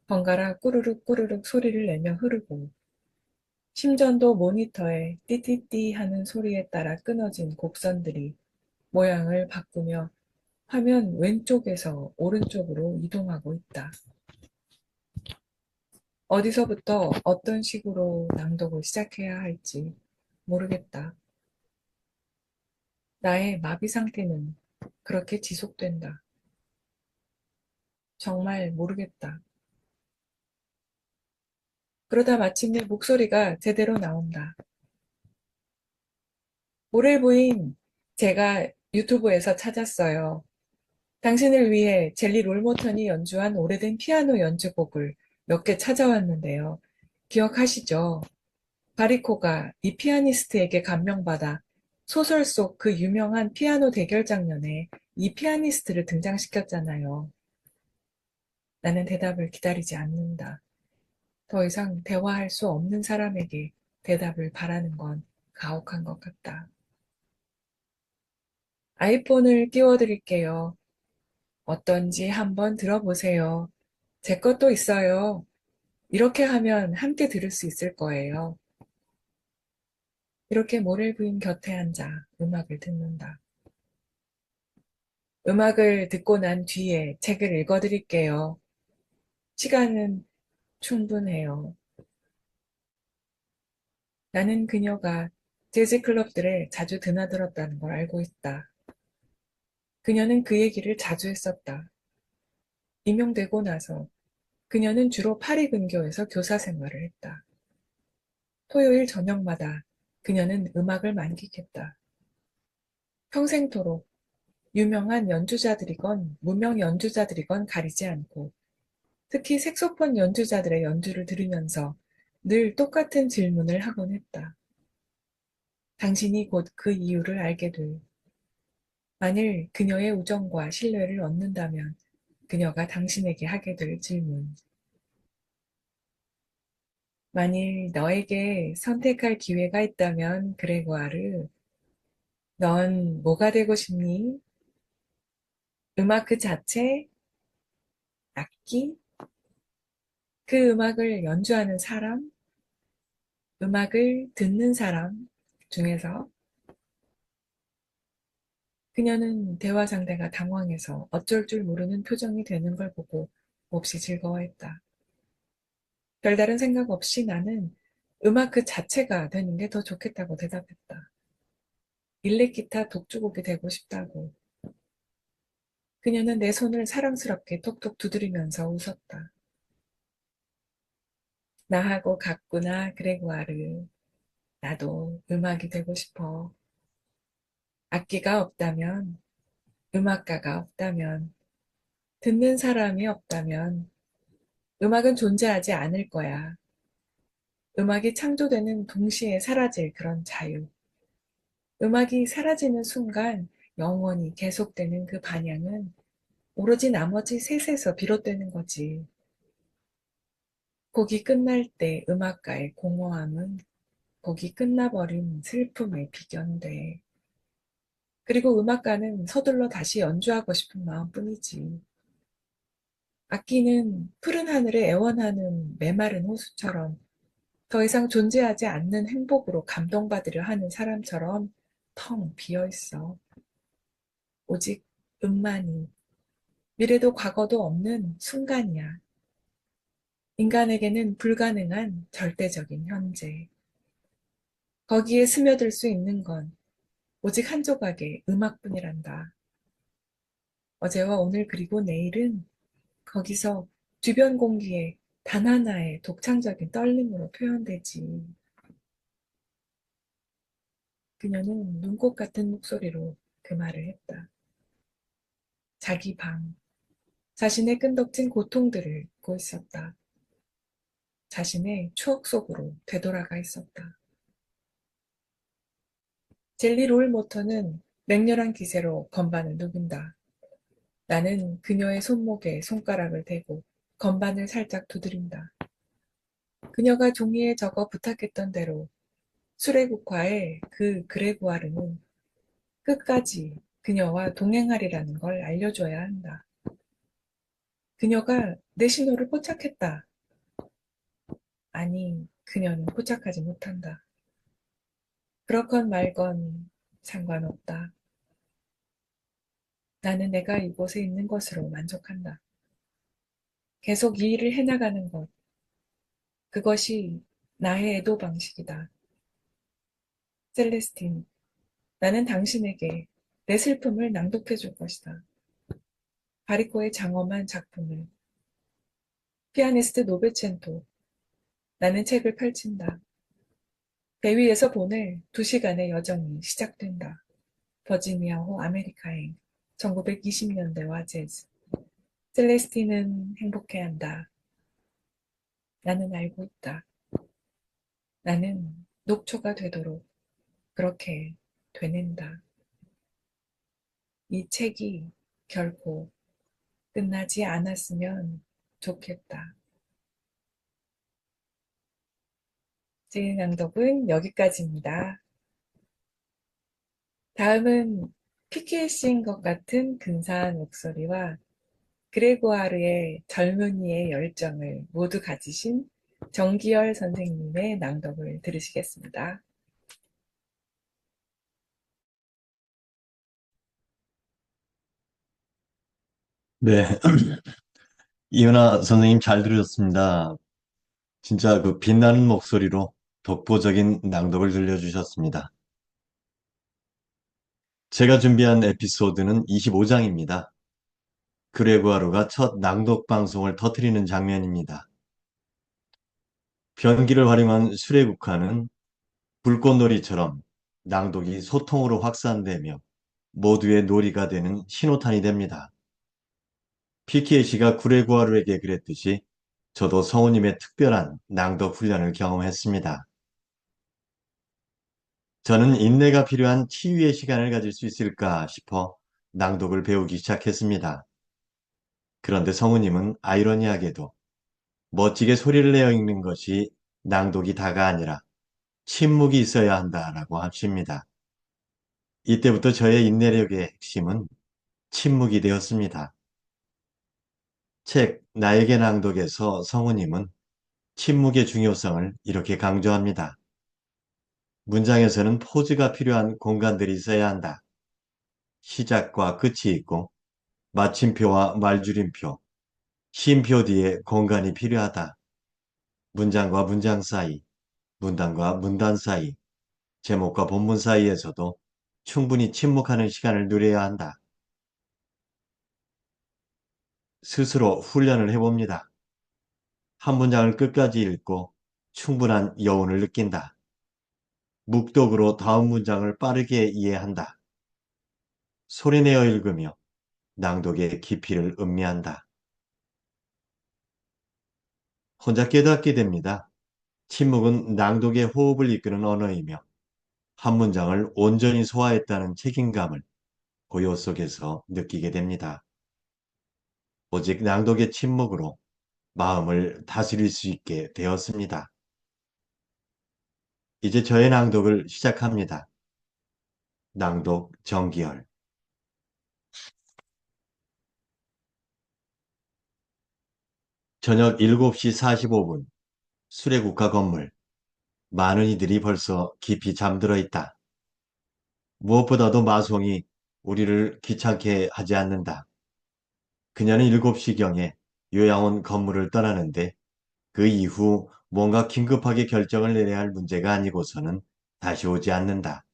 번갈아 꾸르륵 꾸르륵 소리를 내며 흐르고 심전도 모니터에 띠띠띠 하는 소리에 따라 끊어진 곡선들이 모양을 바꾸며 화면 왼쪽에서 오른쪽으로 이동하고 있다. 어디서부터 어떤 식으로 낭독을 시작해야 할지 모르겠다. 나의 마비 상태는 그렇게 지속된다. 정말 모르겠다. 그러다 마침내 목소리가 제대로 나온다. 모렐 부인, 제가 유튜브에서 찾았어요. 당신을 위해 젤리 롤모턴이 연주한 오래된 피아노 연주곡을 몇 개 찾아왔는데요. 기억하시죠? 바리코가 이 피아니스트에게 감명받아 소설 속 그 유명한 피아노 대결 장면에 이 피아니스트를 등장시켰잖아요. 나는 대답을 기다리지 않는다. 더 이상 대화할 수 없는 사람에게 대답을 바라는 건 가혹한 것 같다. 아이폰을 띄워드릴게요. 어떤지 한번 들어보세요. 제 것도 있어요. 이렇게 하면 함께 들을 수 있을 거예요. 이렇게 모렐 부인 곁에 앉아 음악을 듣는다. 음악을 듣고 난 뒤에 책을 읽어드릴게요. 시간은 충분해요. 나는 그녀가 재즈 클럽들에 자주 드나들었다는 걸 알고 있다. 그녀는 그 얘기를 자주 했었다. 임용되고 나서 그녀는 주로 파리 근교에서 교사 생활을 했다. 토요일 저녁마다 그녀는 음악을 만끽했다. 평생토록 유명한 연주자들이건 무명 연주자들이건 가리지 않고 특히 색소폰 연주자들의 연주를 들으면서 늘 똑같은 질문을 하곤 했다. 당신이 곧 그 이유를 알게 될. 만일 그녀의 우정과 신뢰를 얻는다면 그녀가 당신에게 하게 될 질문. 만일 너에게 선택할 기회가 있다면 그레고아르, 넌 뭐가 되고 싶니? 음악 그 자체? 악기? 그 음악을 연주하는 사람? 음악을 듣는 사람 중에서 그녀는 대화 상대가 당황해서 어쩔 줄 모르는 표정이 되는 걸 보고 몹시 즐거워했다. 별다른 생각 없이 나는 음악 그 자체가 되는 게 더 좋겠다고 대답했다. 일렉기타 독주곡이 되고 싶다고. 그녀는 내 손을 사랑스럽게 톡톡 두드리면서 웃었다. 나하고 같구나, 그레고아르. 나도 음악이 되고 싶어. 악기가 없다면, 음악가가 없다면, 듣는 사람이 없다면, 음악은 존재하지 않을 거야. 음악이 창조되는 동시에 사라질 그런 자유. 음악이 사라지는 순간 영원히 계속되는 그 반향은 오로지 나머지 셋에서 비롯되는 거지. 곡이 끝날 때 음악가의 공허함은 곡이 끝나버린 슬픔에 비견돼. 그리고 음악가는 서둘러 다시 연주하고 싶은 마음뿐이지. 악기는 푸른 하늘에 애원하는 메마른 호수처럼 더 이상 존재하지 않는 행복으로 감동받으려 하는 사람처럼 텅 비어 있어. 오직 음만이 미래도 과거도 없는 순간이야. 인간에게는 불가능한 절대적인 현재. 거기에 스며들 수 있는 건 오직 한 조각의 음악뿐이란다. 어제와 오늘 그리고 내일은 거기서 주변 공기에 단 하나의 독창적인 떨림으로 표현되지. 그녀는 눈꽃 같은 목소리로 그 말을 했다. 자기 방, 자신의 끈덕진 고통들을 잊고 있었다. 자신의 추억 속으로 되돌아가 있었다. 젤리 롤 모터는 맹렬한 기세로 건반을 누빈다. 나는 그녀의 손목에 손가락을 대고 건반을 살짝 두드린다. 그녀가 종이에 적어 부탁했던 대로 수레국화의 그 그레고아르는 끝까지 그녀와 동행하리라는 걸 알려줘야 한다. 그녀가 내 신호를 포착했다. 아니, 그녀는 포착하지 못한다. 그렇건 말건 상관없다. 나는 내가 이곳에 있는 것으로 만족한다. 계속 이 일을 해나가는 것, 그것이 나의 애도 방식이다. 셀레스틴, 나는 당신에게 내 슬픔을 낭독해 줄 것이다. 바리코의 장엄한 작품을, 피아니스트 노베첸토, 나는 책을 펼친다. 배 위에서 보낼 2시간의 여정이 시작된다. 버지니아호 아메리카행, 1920년대와 재즈. 셀레스틴은 행복해한다. 나는 알고 있다. 나는 녹초가 되도록 그렇게 되낸다. 이 책이 결코 끝나지 않았으면 좋겠다. 제 낭독은 여기까지입니다. 다음은 PKC인 것 같은 근사한 목소리와 그레고아르의 젊은이의 열정을 모두 가지신 정기열 선생님의 낭독을 들으시겠습니다. 네, 이은하 선생님 잘 들으셨습니다. 진짜 그 빛나는 목소리로 독보적인 낭독을 들려주셨습니다. 제가 준비한 에피소드는 25장입니다. 그레고아르가 첫 낭독 방송을 터뜨리는 장면입니다. 변기를 활용한 수레국화는 불꽃놀이처럼 낭독이 소통으로 확산되며 모두의 놀이가 되는 신호탄이 됩니다. PKC가 그레고아르에게 그랬듯이 저도 성우님의 특별한 낭독 훈련을 경험했습니다. 저는 인내가 필요한 치유의 시간을 가질 수 있을까 싶어 낭독을 배우기 시작했습니다. 그런데 성우님은 아이러니하게도 멋지게 소리를 내어 읽는 것이 낭독이 다가 아니라 침묵이 있어야 한다라고 하십니다. 이때부터 저의 인내력의 핵심은 침묵이 되었습니다. 책 나에게 낭독에서 성우님은 침묵의 중요성을 이렇게 강조합니다. 문장에서는 포즈가 필요한 공간들이 있어야 한다. 시작과 끝이 있고 마침표와 말줄임표, 쉼표 뒤에 공간이 필요하다. 문장과 문장 사이, 문단과 문단 사이, 제목과 본문 사이에서도 충분히 침묵하는 시간을 누려야 한다. 스스로 훈련을 해봅니다. 한 문장을 끝까지 읽고 충분한 여운을 느낀다. 묵독으로 다음 문장을 빠르게 이해한다. 소리내어 읽으며 낭독의 깊이를 음미한다. 혼자 깨닫게 됩니다. 침묵은 낭독의 호흡을 이끄는 언어이며 한 문장을 온전히 소화했다는 책임감을 고요 속에서 느끼게 됩니다. 오직 낭독의 침묵으로 마음을 다스릴 수 있게 되었습니다. 이제 저의 낭독을 시작합니다. 낭독 정기열. 저녁 7시 45분 수레국화 건물. 많은 이들이 벌써 깊이 잠들어 있다. 무엇보다도 마송이 우리를 귀찮게 하지 않는다. 그녀는 7시경에 요양원 건물을 떠나는데 그 이후 뭔가 긴급하게 결정을 내려야 할 문제가 아니고서는 다시 오지 않는다.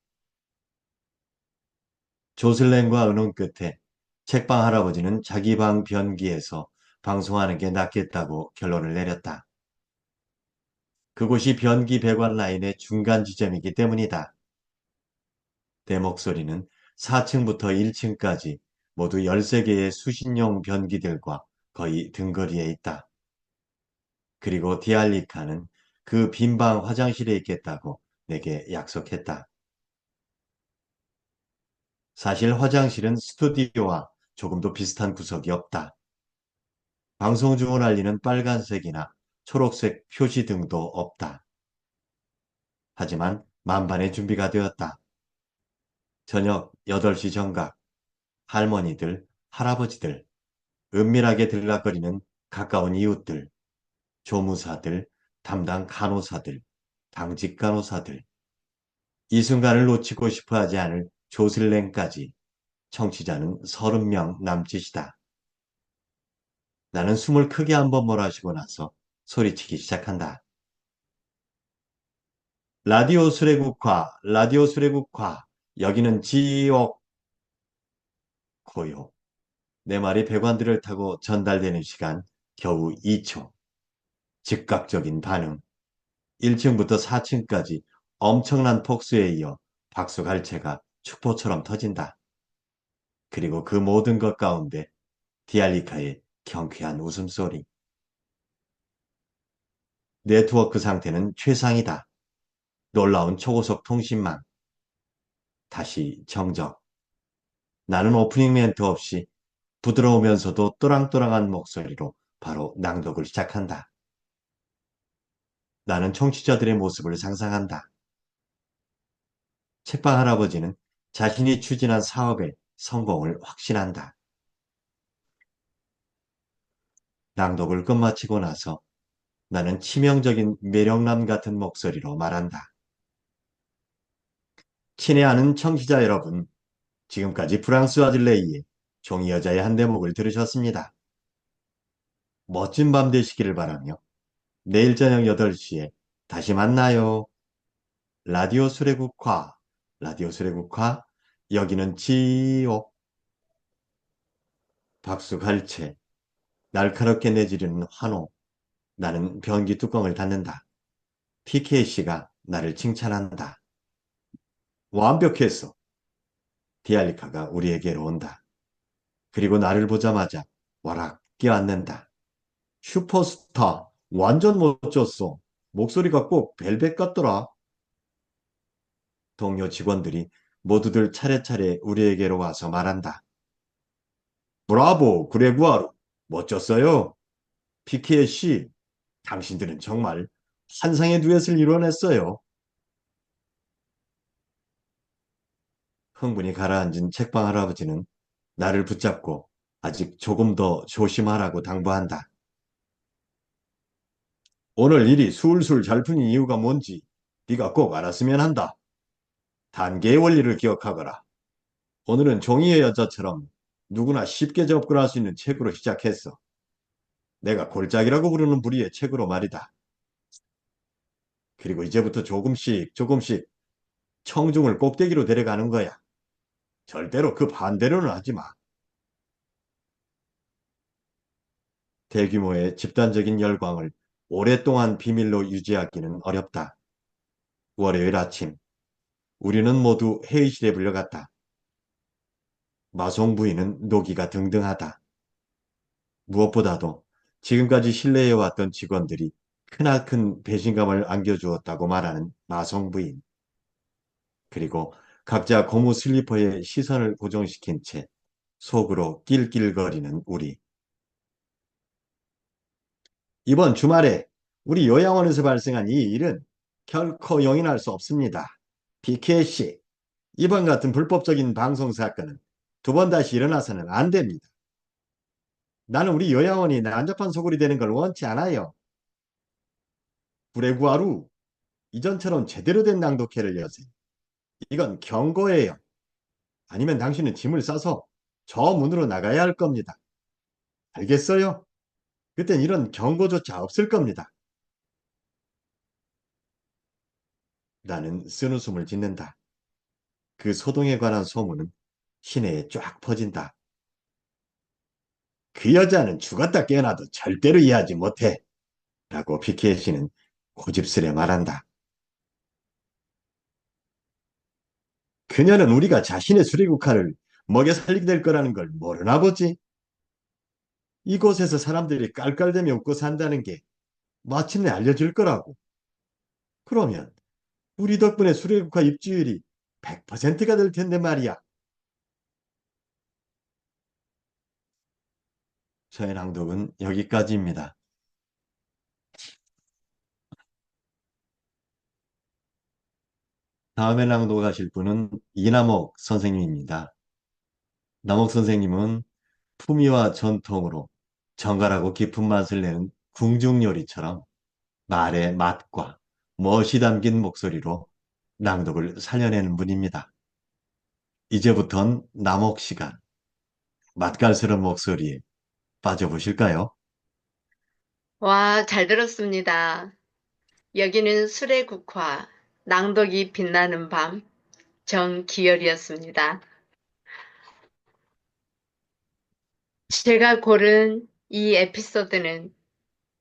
조슬랭과 의논 끝에 책방 할아버지는 자기 방 변기에서 방송하는 게 낫겠다고 결론을 내렸다. 그곳이 변기 배관 라인의 중간 지점이기 때문이다. 내 목소리는 4층부터 1층까지 모두 13개의 수신용 변기들과 거의 등거리에 있다. 그리고 디알리카는 그 빈방 화장실에 있겠다고 내게 약속했다. 사실 화장실은 스튜디오와 조금도 비슷한 구석이 없다. 방송 중을 알리는 빨간색이나 초록색 표시 등도 없다. 하지만 만반의 준비가 되었다. 저녁 8시 정각, 할머니들, 할아버지들, 은밀하게 들락거리는 가까운 이웃들, 조무사들, 담당 간호사들, 당직 간호사들, 이 순간을 놓치고 싶어 하지 않을 조슬랭까지 청취자는 30명 남짓이다. 나는 숨을 크게 한번 몰아쉬고 나서 소리치기 시작한다. 라디오 수레국화, 라디오 수레국화, 여기는 지옥. 고요. 내 말이 배관들을 타고 전달되는 시간 겨우 2초. 즉각적인 반응. 1층부터 4층까지 엄청난 폭수에 이어 박수갈채가 축포처럼 터진다. 그리고 그 모든 것 가운데 디알리카의 경쾌한 웃음소리. 네트워크 상태는 최상이다. 놀라운 초고속 통신망. 다시 정적. 나는 오프닝 멘트 없이 부드러우면서도 또랑또랑한 목소리로 바로 낭독을 시작한다. 나는 청취자들의 모습을 상상한다. 책방 할아버지는 자신이 추진한 사업의 성공을 확신한다. 낭독을 끝마치고 나서 나는 치명적인 매력남 같은 목소리로 말한다. 친애하는 청취자 여러분, 지금까지 프랑스 아들레이의 종이 여자의 한 대목을 들으셨습니다. 멋진 밤 되시기를 바라며 내일 저녁 8시에 다시 만나요. 라디오 수레국화, 라디오 수레국화, 여기는 지옥. 박수갈채, 날카롭게 내지르는 환호. 나는 변기 뚜껑을 닫는다. PK씨가 나를 칭찬한다. 완벽했어. 디알리카가 우리에게로 온다. 그리고 나를 보자마자 와락 끼어앉는다. 슈퍼스타, 완전 멋졌어. 목소리가 꼭 벨벳 같더라. 동료 직원들이 모두들 차례차례 우리에게로 와서 말한다. 브라보, 그레구아르. 멋졌어요. 피케 씨, 당신들은 정말 환상의 듀엣을 이뤄냈어요. 흥분이 가라앉은 책방 할아버지는 나를 붙잡고 아직 조금 더 조심하라고 당부한다. 오늘 일이 술술 잘 풀린 이유가 뭔지 네가 꼭 알았으면 한다. 단계의 원리를 기억하거라. 오늘은 종이의 여자처럼 누구나 쉽게 접근할 수 있는 책으로 시작했어. 내가 골짜기라고 부르는 부류의 책으로 말이다. 그리고 이제부터 조금씩 조금씩 청중을 꼭대기로 데려가는 거야. 절대로 그 반대로는 하지 마. 대규모의 집단적인 열광을 오랫동안 비밀로 유지하기는 어렵다. 월요일 아침, 우리는 모두 회의실에 불려갔다. 마송 부인은 노기가 등등하다. 무엇보다도 지금까지 신뢰해왔던 직원들이 크나큰 배신감을 안겨주었다고 말하는 마송 부인. 그리고 각자 고무 슬리퍼에 시선을 고정시킨 채 속으로 낄낄거리는 우리. 이번 주말에 우리 요양원에서 발생한 이 일은 결코 용인할 수 없습니다. PK 씨, 이번 같은 불법적인 방송 사건은 두 번 다시 일어나서는 안 됩니다. 나는 우리 요양원이 난잡한 소굴이 되는 걸 원치 않아요. 구레구아루, 이전처럼 제대로 된 낭독회를 여세요. 이건 경고예요. 아니면 당신은 짐을 싸서 저 문으로 나가야 할 겁니다. 알겠어요? 그땐 이런 경고조차 없을 겁니다. 나는 쓴웃음을 짓는다. 그 소동에 관한 소문은 시내에 쫙 퍼진다. 그 여자는 죽었다 깨어나도 절대로 이해하지 못해. 라고 피케 씨는 고집스레 말한다. 그녀는 우리가 자신의 수리국화를 먹여 살리게 될 거라는 걸 모르나 보지. 이곳에서 사람들이 깔깔대며 웃고 산다는 게 마침내 알려질 거라고. 그러면 우리 덕분에 수리국화 입주율이 100%가 될 텐데 말이야. 저의 낭독은 여기까지입니다. 다음에 낭독하실 분은 이남옥 선생님입니다. 남옥 선생님은 품위와 전통으로 정갈하고 깊은 맛을 내는 궁중요리처럼 말의 맛과 멋이 담긴 목소리로 낭독을 살려내는 분입니다. 이제부턴 남옥 시간, 맛깔스러운 목소리에 빠져보실까요? 와, 잘 들었습니다. 여기는 술의 국화, 낭독이 빛나는 밤, 정기열이었습니다. 제가 고른 이 에피소드는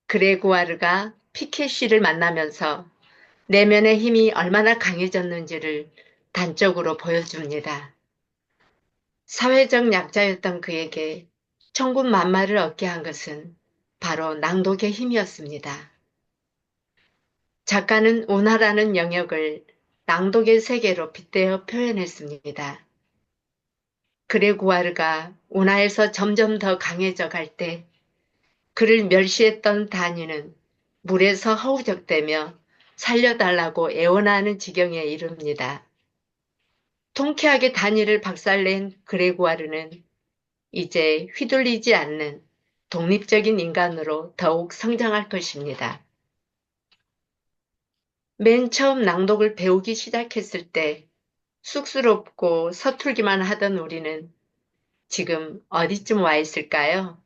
그레고아르가 피케 씨를 만나면서 내면의 힘이 얼마나 강해졌는지를 단적으로 보여줍니다. 사회적 약자였던 그에게 천군만마를 얻게 한 것은 바로 낭독의 힘이었습니다. 작가는 운하라는 영역을 낭독의 세계로 빗대어 표현했습니다. 그레구아르가 운하에서 점점 더 강해져 갈 때 그를 멸시했던 다니는 물에서 허우적대며 살려달라고 애원하는 지경에 이릅니다. 통쾌하게 다니를 박살낸 그레구아르는 이제 휘둘리지 않는 독립적인 인간으로 더욱 성장할 것입니다. 맨 처음 낭독을 배우기 시작했을 때 쑥스럽고 서툴기만 하던 우리는 지금 어디쯤 와 있을까요?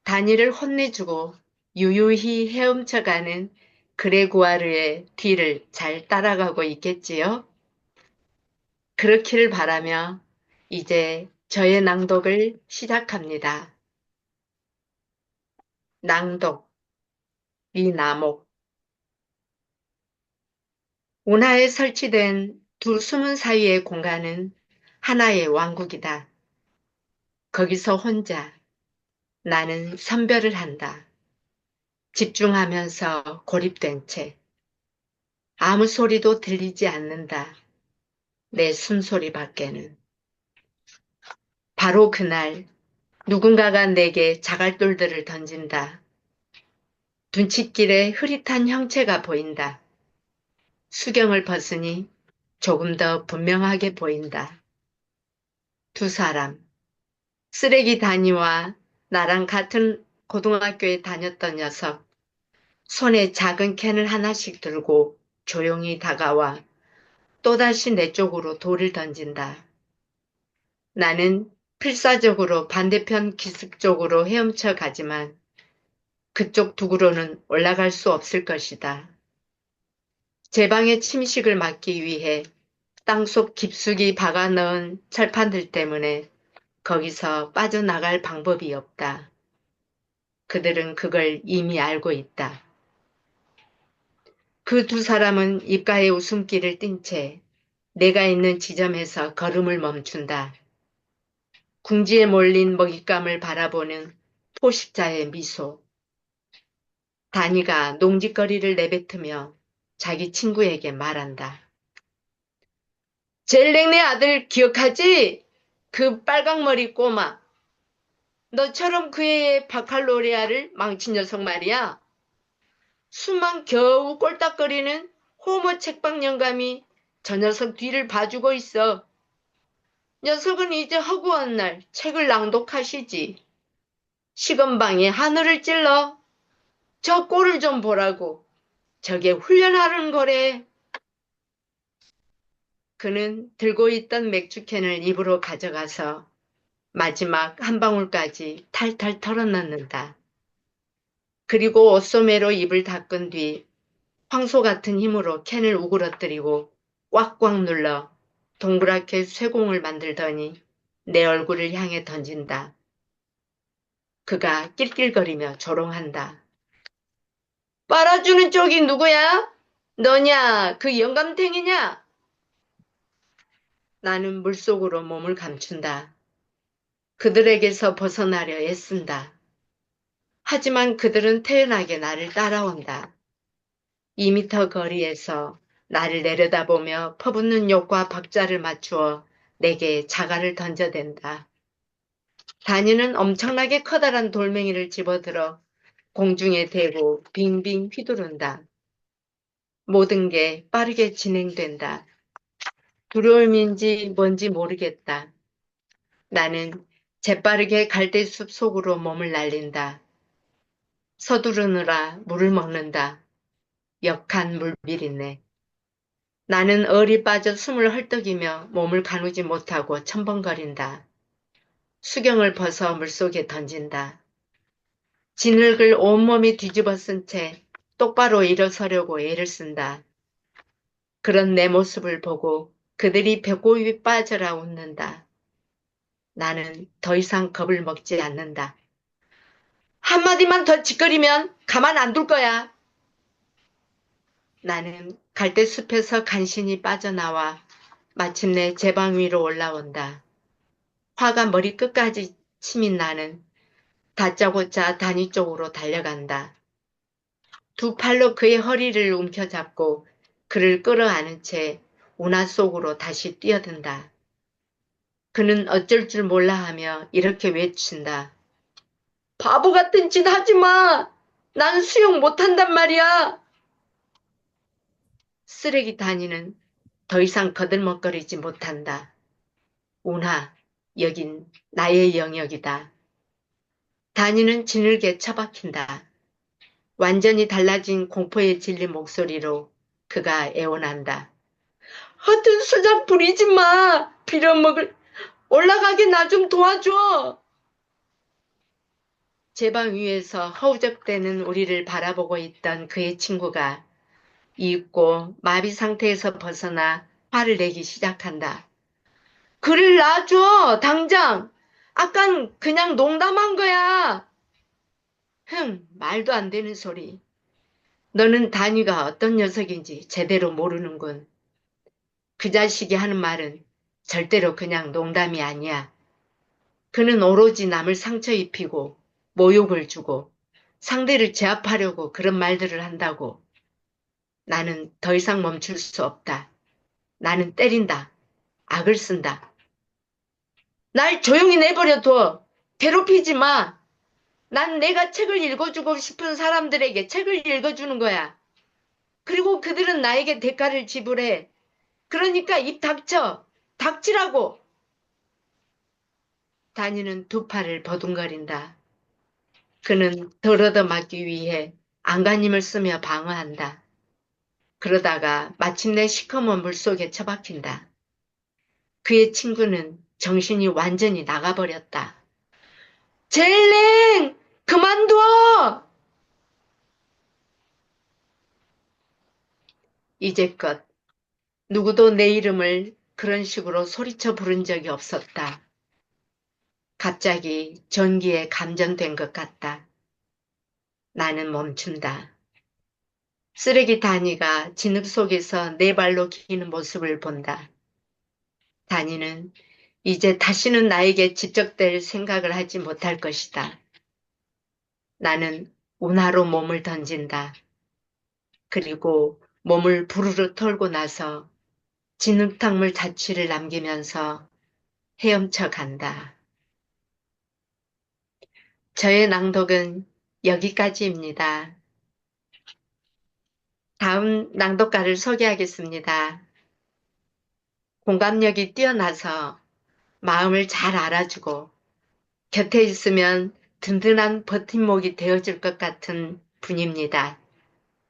다니를 혼내주고 유유히 헤엄쳐가는 그레구아르의 뒤를 잘 따라가고 있겠지요? 그렇기를 바라며 이제 저의 낭독을 시작합니다. 낭독, 미나목. 운하에 설치된 두 수문 사이의 공간은 하나의 왕국이다. 거기서 혼자 나는 선별을 한다. 집중하면서 고립된 채. 아무 소리도 들리지 않는다. 내 숨소리밖에는. 바로 그날 누군가가 내게 자갈돌들을 던진다. 둔칫길에 흐릿한 형체가 보인다. 수경을 벗으니 조금 더 분명하게 보인다. 두 사람. 쓰레기 다니와 나랑 같은 고등학교에 다녔던 녀석. 손에 작은 캔을 하나씩 들고 조용히 다가와 또다시 내 쪽으로 돌을 던진다. 나는 필사적으로 반대편 기슭 쪽으로 헤엄쳐 가지만 그쪽 둑으로는 올라갈 수 없을 것이다. 제 방의 침식을 막기 위해 땅속 깊숙이 박아 넣은 철판들 때문에 거기서 빠져나갈 방법이 없다. 그들은 그걸 이미 알고 있다. 그 두 사람은 입가에 웃음기를 띤 채 내가 있는 지점에서 걸음을 멈춘다. 궁지에 몰린 먹잇감을 바라보는 포식자의 미소. 다니가 농짓거리를 내뱉으며 자기 친구에게 말한다. 젤랭네 아들 기억하지? 그 빨강머리 꼬마. 너처럼 그 애의 바칼로레아를 망친 녀석 말이야. 수만 겨우 꼴딱거리는 호모 책방 영감이 저 녀석 뒤를 봐주고 있어. 녀석은 이제 허구한 날 책을 낭독하시지. 시건방에 하늘을 찔러. 저 꼴을 좀 보라고. 저게 훈련하는 거래. 그는 들고 있던 맥주캔을 입으로 가져가서 마지막 한 방울까지 탈탈 털어넣는다. 그리고 옷소매로 입을 닦은 뒤 황소 같은 힘으로 캔을 우그러뜨리고 꽉꽉 눌러 동그랗게 쇠공을 만들더니 내 얼굴을 향해 던진다. 그가 낄낄거리며 조롱한다. 빨아주는 쪽이 누구야? 너냐? 그 영감탱이냐? 나는 물속으로 몸을 감춘다. 그들에게서 벗어나려 애쓴다. 하지만 그들은 태연하게 나를 따라온다. 2미터 거리에서 나를 내려다보며 퍼붓는 욕과 박자를 맞추어 내게 자갈을 던져댄다. 다니는 엄청나게 커다란 돌멩이를 집어들어 공중에 대고 빙빙 휘두른다. 모든 게 빠르게 진행된다. 두려움인지 뭔지 모르겠다. 나는 재빠르게 갈대숲 속으로 몸을 날린다. 서두르느라 물을 먹는다. 역한 물비린내. 나는 얼이 빠져 숨을 헐떡이며 몸을 가누지 못하고 첨벙거린다. 수경을 벗어 물속에 던진다. 진흙을 온몸이 뒤집어 쓴 채 똑바로 일어서려고 애를 쓴다. 그런 내 모습을 보고 그들이 배꼽이 빠져라 웃는다. 나는 더 이상 겁을 먹지 않는다. 한마디만 더 짓거리면 가만 안 둘 거야. 나는 갈대숲에서 간신히 빠져나와 마침내 제 방 위로 올라온다. 화가 머리끝까지 치민 나는 다짜고짜 단위 쪽으로 달려간다. 두 팔로 그의 허리를 움켜잡고 그를 끌어안은 채 운하 속으로 다시 뛰어든다. 그는 어쩔 줄 몰라 하며 이렇게 외친다. 바보 같은 짓 하지 마! 난 수영 못한단 말이야! 쓰레기 다니는 더 이상 거들먹거리지 못한다. 운하, 여긴 나의 영역이다. 다니는 지늘게 처박힌다. 완전히 달라진 공포에 질린 목소리로 그가 애원한다. 허튼 수작 부리지 마! 빌어먹을 올라가게 나 좀 도와줘! 제 방 위에서 허우적대는 우리를 바라보고 있던 그의 친구가 이윽고 마비 상태에서 벗어나 화를 내기 시작한다. 그를 놔줘! 당장! 아깐 그냥 농담한 거야! 말도 안 되는 소리. 너는 단위가 어떤 녀석인지 제대로 모르는군. 그 자식이 하는 말은 절대로 그냥 농담이 아니야. 그는 오로지 남을 상처 입히고 모욕을 주고 상대를 제압하려고 그런 말들을 한다고. 나는 더 이상 멈출 수 없다. 나는 때린다. 악을 쓴다. 날 조용히 내버려 둬. 괴롭히지 마. 난 내가 책을 읽어주고 싶은 사람들에게 책을 읽어주는 거야. 그리고 그들은 나에게 대가를 지불해. 그러니까 입 닥쳐. 닥치라고. 다니는 두 팔을 버둥거린다. 그는 덜 얻어맞기 위해 안간힘을 쓰며 방어한다. 그러다가 마침내 시커먼 물속에 처박힌다. 그의 친구는 정신이 완전히 나가버렸다. 젤랭! 그만둬! 이제껏 누구도 내 이름을 그런 식으로 소리쳐 부른 적이 없었다. 갑자기 전기에 감전된 것 같다. 나는 멈춘다. 쓰레기 다니가 진흙 속에서 네 발로 기는 모습을 본다. 다니는 이제 다시는 나에게 집적될 생각을 하지 못할 것이다. 나는 운하로 몸을 던진다. 그리고 몸을 부르르 털고 나서 진흙탕물 자취를 남기면서 헤엄쳐 간다. 저의 낭독은 여기까지입니다. 다음 낭독가를 소개하겠습니다. 공감력이 뛰어나서 마음을 잘 알아주고 곁에 있으면 든든한 버팀목이 되어줄 것 같은 분입니다.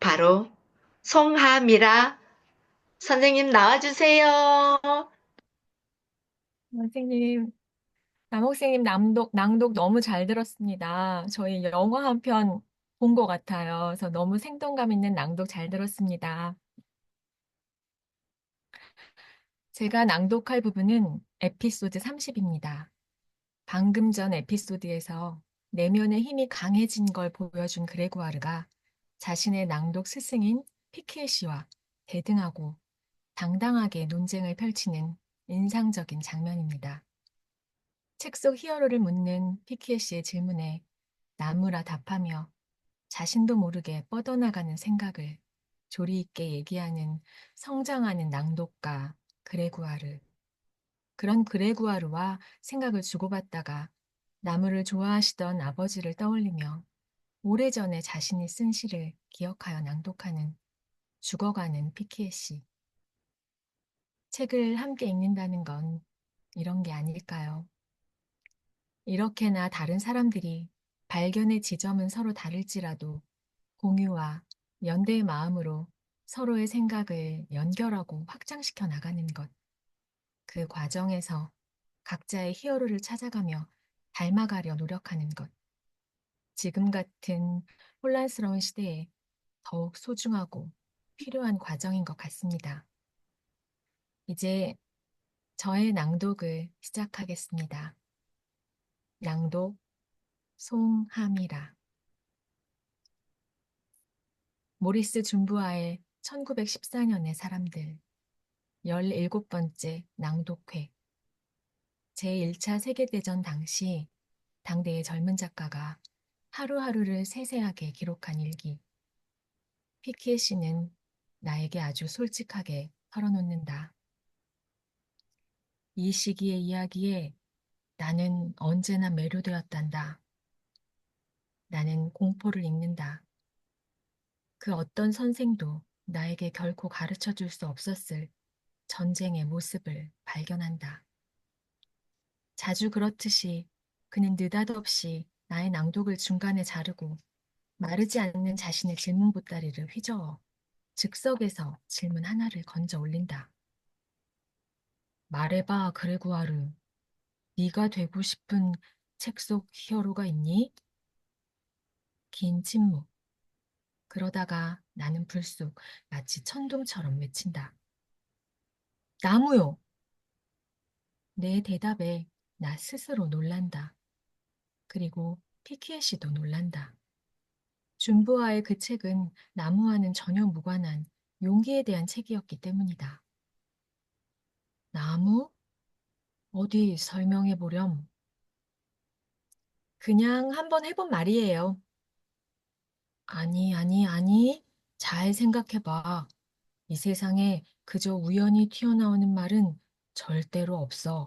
바로 송하미라 선생님 나와주세요. 선생님, 남학생님 낭독 너무 잘 들었습니다. 저희 영화 한 편 본 것 같아요. 그래서 너무 생동감 있는 낭독 잘 들었습니다. 제가 낭독할 부분은 에피소드 30입니다. 방금 전 에피소드에서 내면의 힘이 강해진 걸 보여준 그레고아르가 자신의 낭독 스승인 피키에 씨와 대등하고 당당하게 논쟁을 펼치는 인상적인 장면입니다. 책 속 히어로를 묻는 피키에 씨의 질문에 나무라 답하며 자신도 모르게 뻗어나가는 생각을 조리 있게 얘기하는 성장하는 낭독가 그레구아르. 그런 그레구아르와 생각을 주고받다가 나무를 좋아하시던 아버지를 떠올리며 오래전에 자신이 쓴 시를 기억하여 낭독하는 죽어가는 피키에 씨. 책을 함께 읽는다는 건 이런 게 아닐까요? 이렇게나 다른 사람들이 발견의 지점은 서로 다를지라도 공유와 연대의 마음으로 서로의 생각을 연결하고 확장시켜 나가는 것. 그 과정에서 각자의 히어로를 찾아가며 닮아가려 노력하는 것. 지금 같은 혼란스러운 시대에 더욱 소중하고 필요한 과정인 것 같습니다. 이제 저의 낭독을 시작하겠습니다. 낭독 송하미라. 모리스 준부아의 1914년의 사람들 17번째 낭독회 제1차 세계대전 당시 당대의 젊은 작가가 하루하루를 세세하게 기록한 일기. 피키에 씨는 나에게 아주 솔직하게 털어놓는다. 이 시기의 이야기에 나는 언제나 매료되었단다. 나는 공포를 읽는다. 그 어떤 선생도 나에게 결코 가르쳐 줄 수 없었을 전쟁의 모습을 발견한다. 자주 그렇듯이 그는 느닷없이 나의 낭독을 중간에 자르고 마르지 않는 자신의 질문 보따리를 휘저어 즉석에서 질문 하나를 건져 올린다. 말해봐, 그레고아르. 네가 되고 싶은 책 속 히어로가 있니? 긴 침묵. 그러다가 나는 불쑥 마치 천둥처럼 외친다. 나무요! 내 대답에 나 스스로 놀란다. 그리고 피키에 씨도 놀란다. 준부와의 그 책은 나무와는 전혀 무관한 용기에 대한 책이었기 때문이다. 나무? 어디 설명해 보렴. 그냥 한번 해본 말이에요. 아니, 아니, 아니. 잘 생각해 봐. 이 세상에 그저 우연히 튀어나오는 말은 절대로 없어.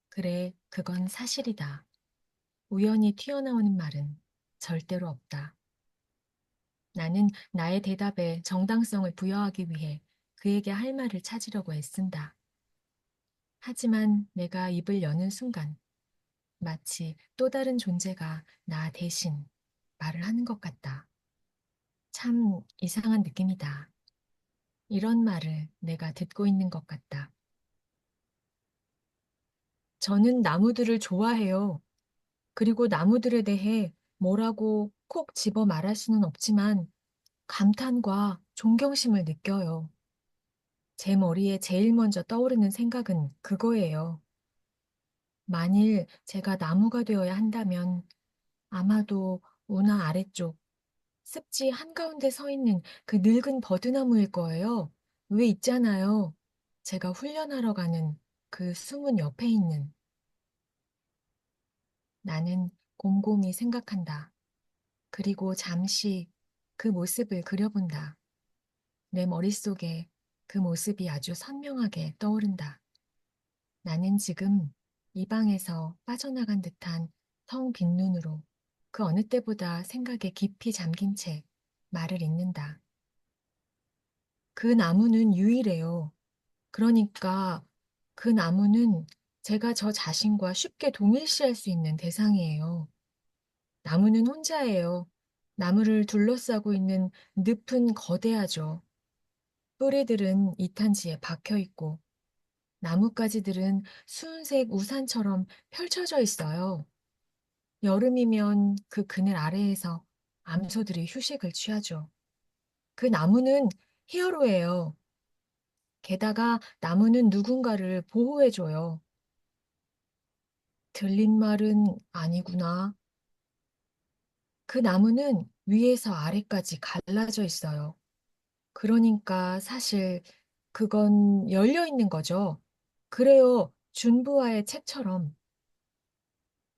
그래, 그건 사실이다. 우연히 튀어나오는 말은 절대로 없다. 나는 나의 대답에 정당성을 부여하기 위해 그에게 할 말을 찾으려고 애쓴다. 하지만 내가 입을 여는 순간 마치 또 다른 존재가 나 대신 말을 하는 것 같다. 참 이상한 느낌이다. 이런 말을 내가 듣고 있는 것 같다. 저는 나무들을 좋아해요. 그리고 나무들에 대해 뭐라고 콕 집어 말할 수는 없지만 감탄과 존경심을 느껴요. 제 머리에 제일 먼저 떠오르는 생각은 그거예요. 만일 제가 나무가 되어야 한다면 아마도 운하 아래쪽 습지 한가운데 서 있는 그 늙은 버드나무일 거예요. 왜 있잖아요. 제가 훈련하러 가는 그 숨은 옆에 있는. 나는 곰곰이 생각한다. 그리고 잠시 그 모습을 그려본다. 내 머릿속에 그 모습이 아주 선명하게 떠오른다. 나는 지금 이 방에서 빠져나간 듯한 텅 빈 눈으로 그 어느 때보다 생각에 깊이 잠긴 채 말을 잇는다. 그 나무는 유일해요. 그러니까 그 나무는 제가 저 자신과 쉽게 동일시할 수 있는 대상이에요. 나무는 혼자예요. 나무를 둘러싸고 있는 늪은 거대하죠. 뿌리들은 이탄지에 박혀 있고 나뭇가지들은 순색 우산처럼 펼쳐져 있어요. 여름이면 그 그늘 아래에서 암소들이 휴식을 취하죠. 그 나무는 히어로예요. 게다가 나무는 누군가를 보호해줘요. 들린 말은 아니구나. 그 나무는 위에서 아래까지 갈라져 있어요. 그러니까 사실 그건 열려 있는 거죠. 그래요. 준부와의 책처럼.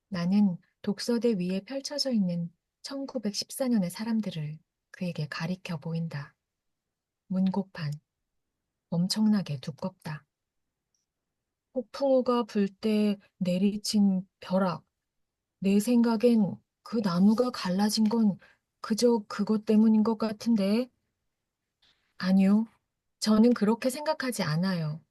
나는 독서대 위에 펼쳐져 있는 1914년의 사람들을 그에게 가리켜 보인다. 문고판. 엄청나게 두껍다. 폭풍우가 불 때 내리친 벼락. 내 생각엔 그 나무가 갈라진 건 그저 그것 때문인 것 같은데. 아니요. 저는 그렇게 생각하지 않아요.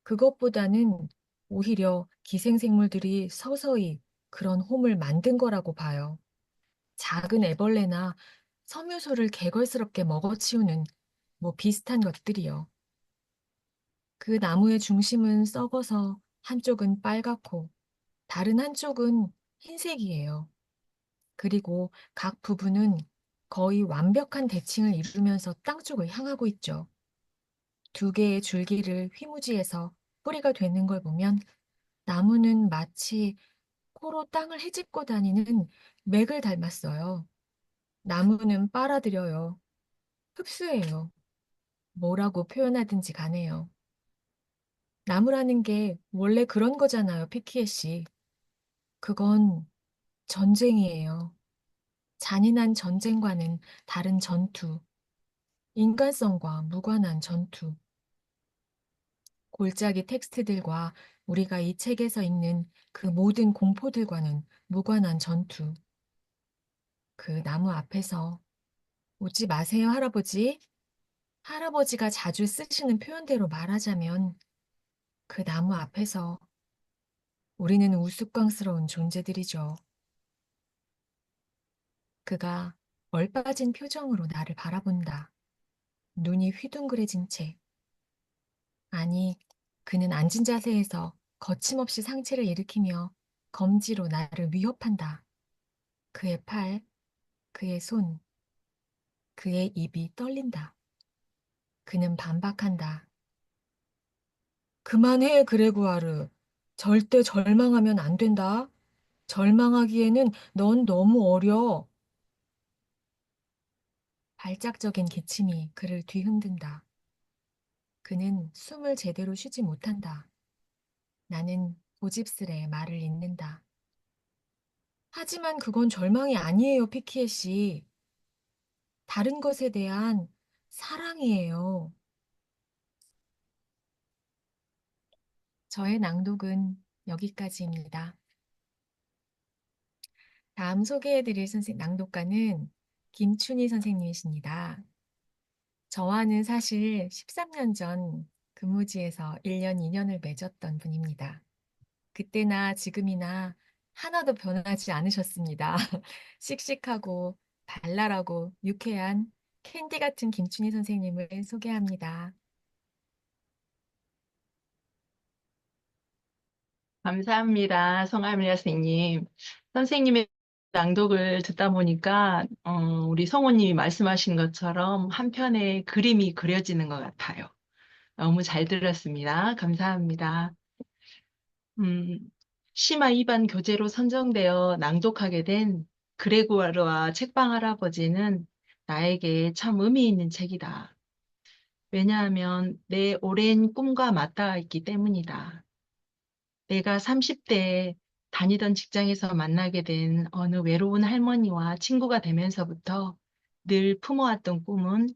그것보다는 오히려 기생생물들이 서서히 그런 홈을 만든 거라고 봐요. 작은 애벌레나 섬유소를 개걸스럽게 먹어치우는 뭐 비슷한 것들이요. 그 나무의 중심은 썩어서 한쪽은 빨갛고 다른 한쪽은 흰색이에요. 그리고 각 부분은 거의 완벽한 대칭을 이루면서 땅 쪽을 향하고 있죠. 두 개의 줄기를 휘무지해서 뿌리가 되는 걸 보면 나무는 마치 코로 땅을 헤집고 다니는 맥을 닮았어요. 나무는 빨아들여요. 흡수해요. 뭐라고 표현하든지 간에요. 나무라는 게 원래 그런 거잖아요, 피키에 씨. 그건 전쟁이에요. 잔인한 전쟁과는 다른 전투, 인간성과 무관한 전투. 골짜기 텍스트들과 우리가 이 책에서 읽는 그 모든 공포들과는 무관한 전투. 그 나무 앞에서 웃지 마세요, 할아버지. 할아버지가 자주 쓰시는 표현대로 말하자면 그 나무 앞에서 우리는 우스꽝스러운 존재들이죠. 그가 얼빠진 표정으로 나를 바라본다. 눈이 휘둥그레진 채. 아니, 그는 앉은 자세에서 거침없이 상체를 일으키며 검지로 나를 위협한다. 그의 팔, 그의 손, 그의 입이 떨린다. 그는 반박한다. 그만해, 그레고아르. 절대 절망하면 안 된다. 절망하기에는 넌 너무 어려. 발작적인 기침이 그를 뒤흔든다. 그는 숨을 제대로 쉬지 못한다. 나는 고집스레 말을 잇는다. 하지만 그건 절망이 아니에요, 피키에 씨. 다른 것에 대한 사랑이에요. 저의 낭독은 여기까지입니다. 다음 소개해드릴 낭독가는 김춘희 선생님이십니다. 저와는 사실 13년 전 근무지에서 1년, 2년을 맺었던 분입니다. 그때나 지금이나 하나도 변하지 않으셨습니다. 씩씩하고 발랄하고 유쾌한 캔디 같은 김춘희 선생님을 소개합니다. 감사합니다. 성아미라 선생님. 선생님의 낭독을 듣다 보니까 우리 성우님이 말씀하신 것처럼 한 편의 그림이 그려지는 것 같아요. 너무 잘 들었습니다. 감사합니다. 음, 심화 2반 교재로 선정되어 낭독하게 된 그레고르와 책방 할아버지는 나에게 참 의미 있는 책이다. 왜냐하면 내 오랜 꿈과 맞닿아 있기 때문이다. 내가 30대에 다니던 직장에서 만나게 된 어느 외로운 할머니와 친구가 되면서부터 늘 품어왔던 꿈은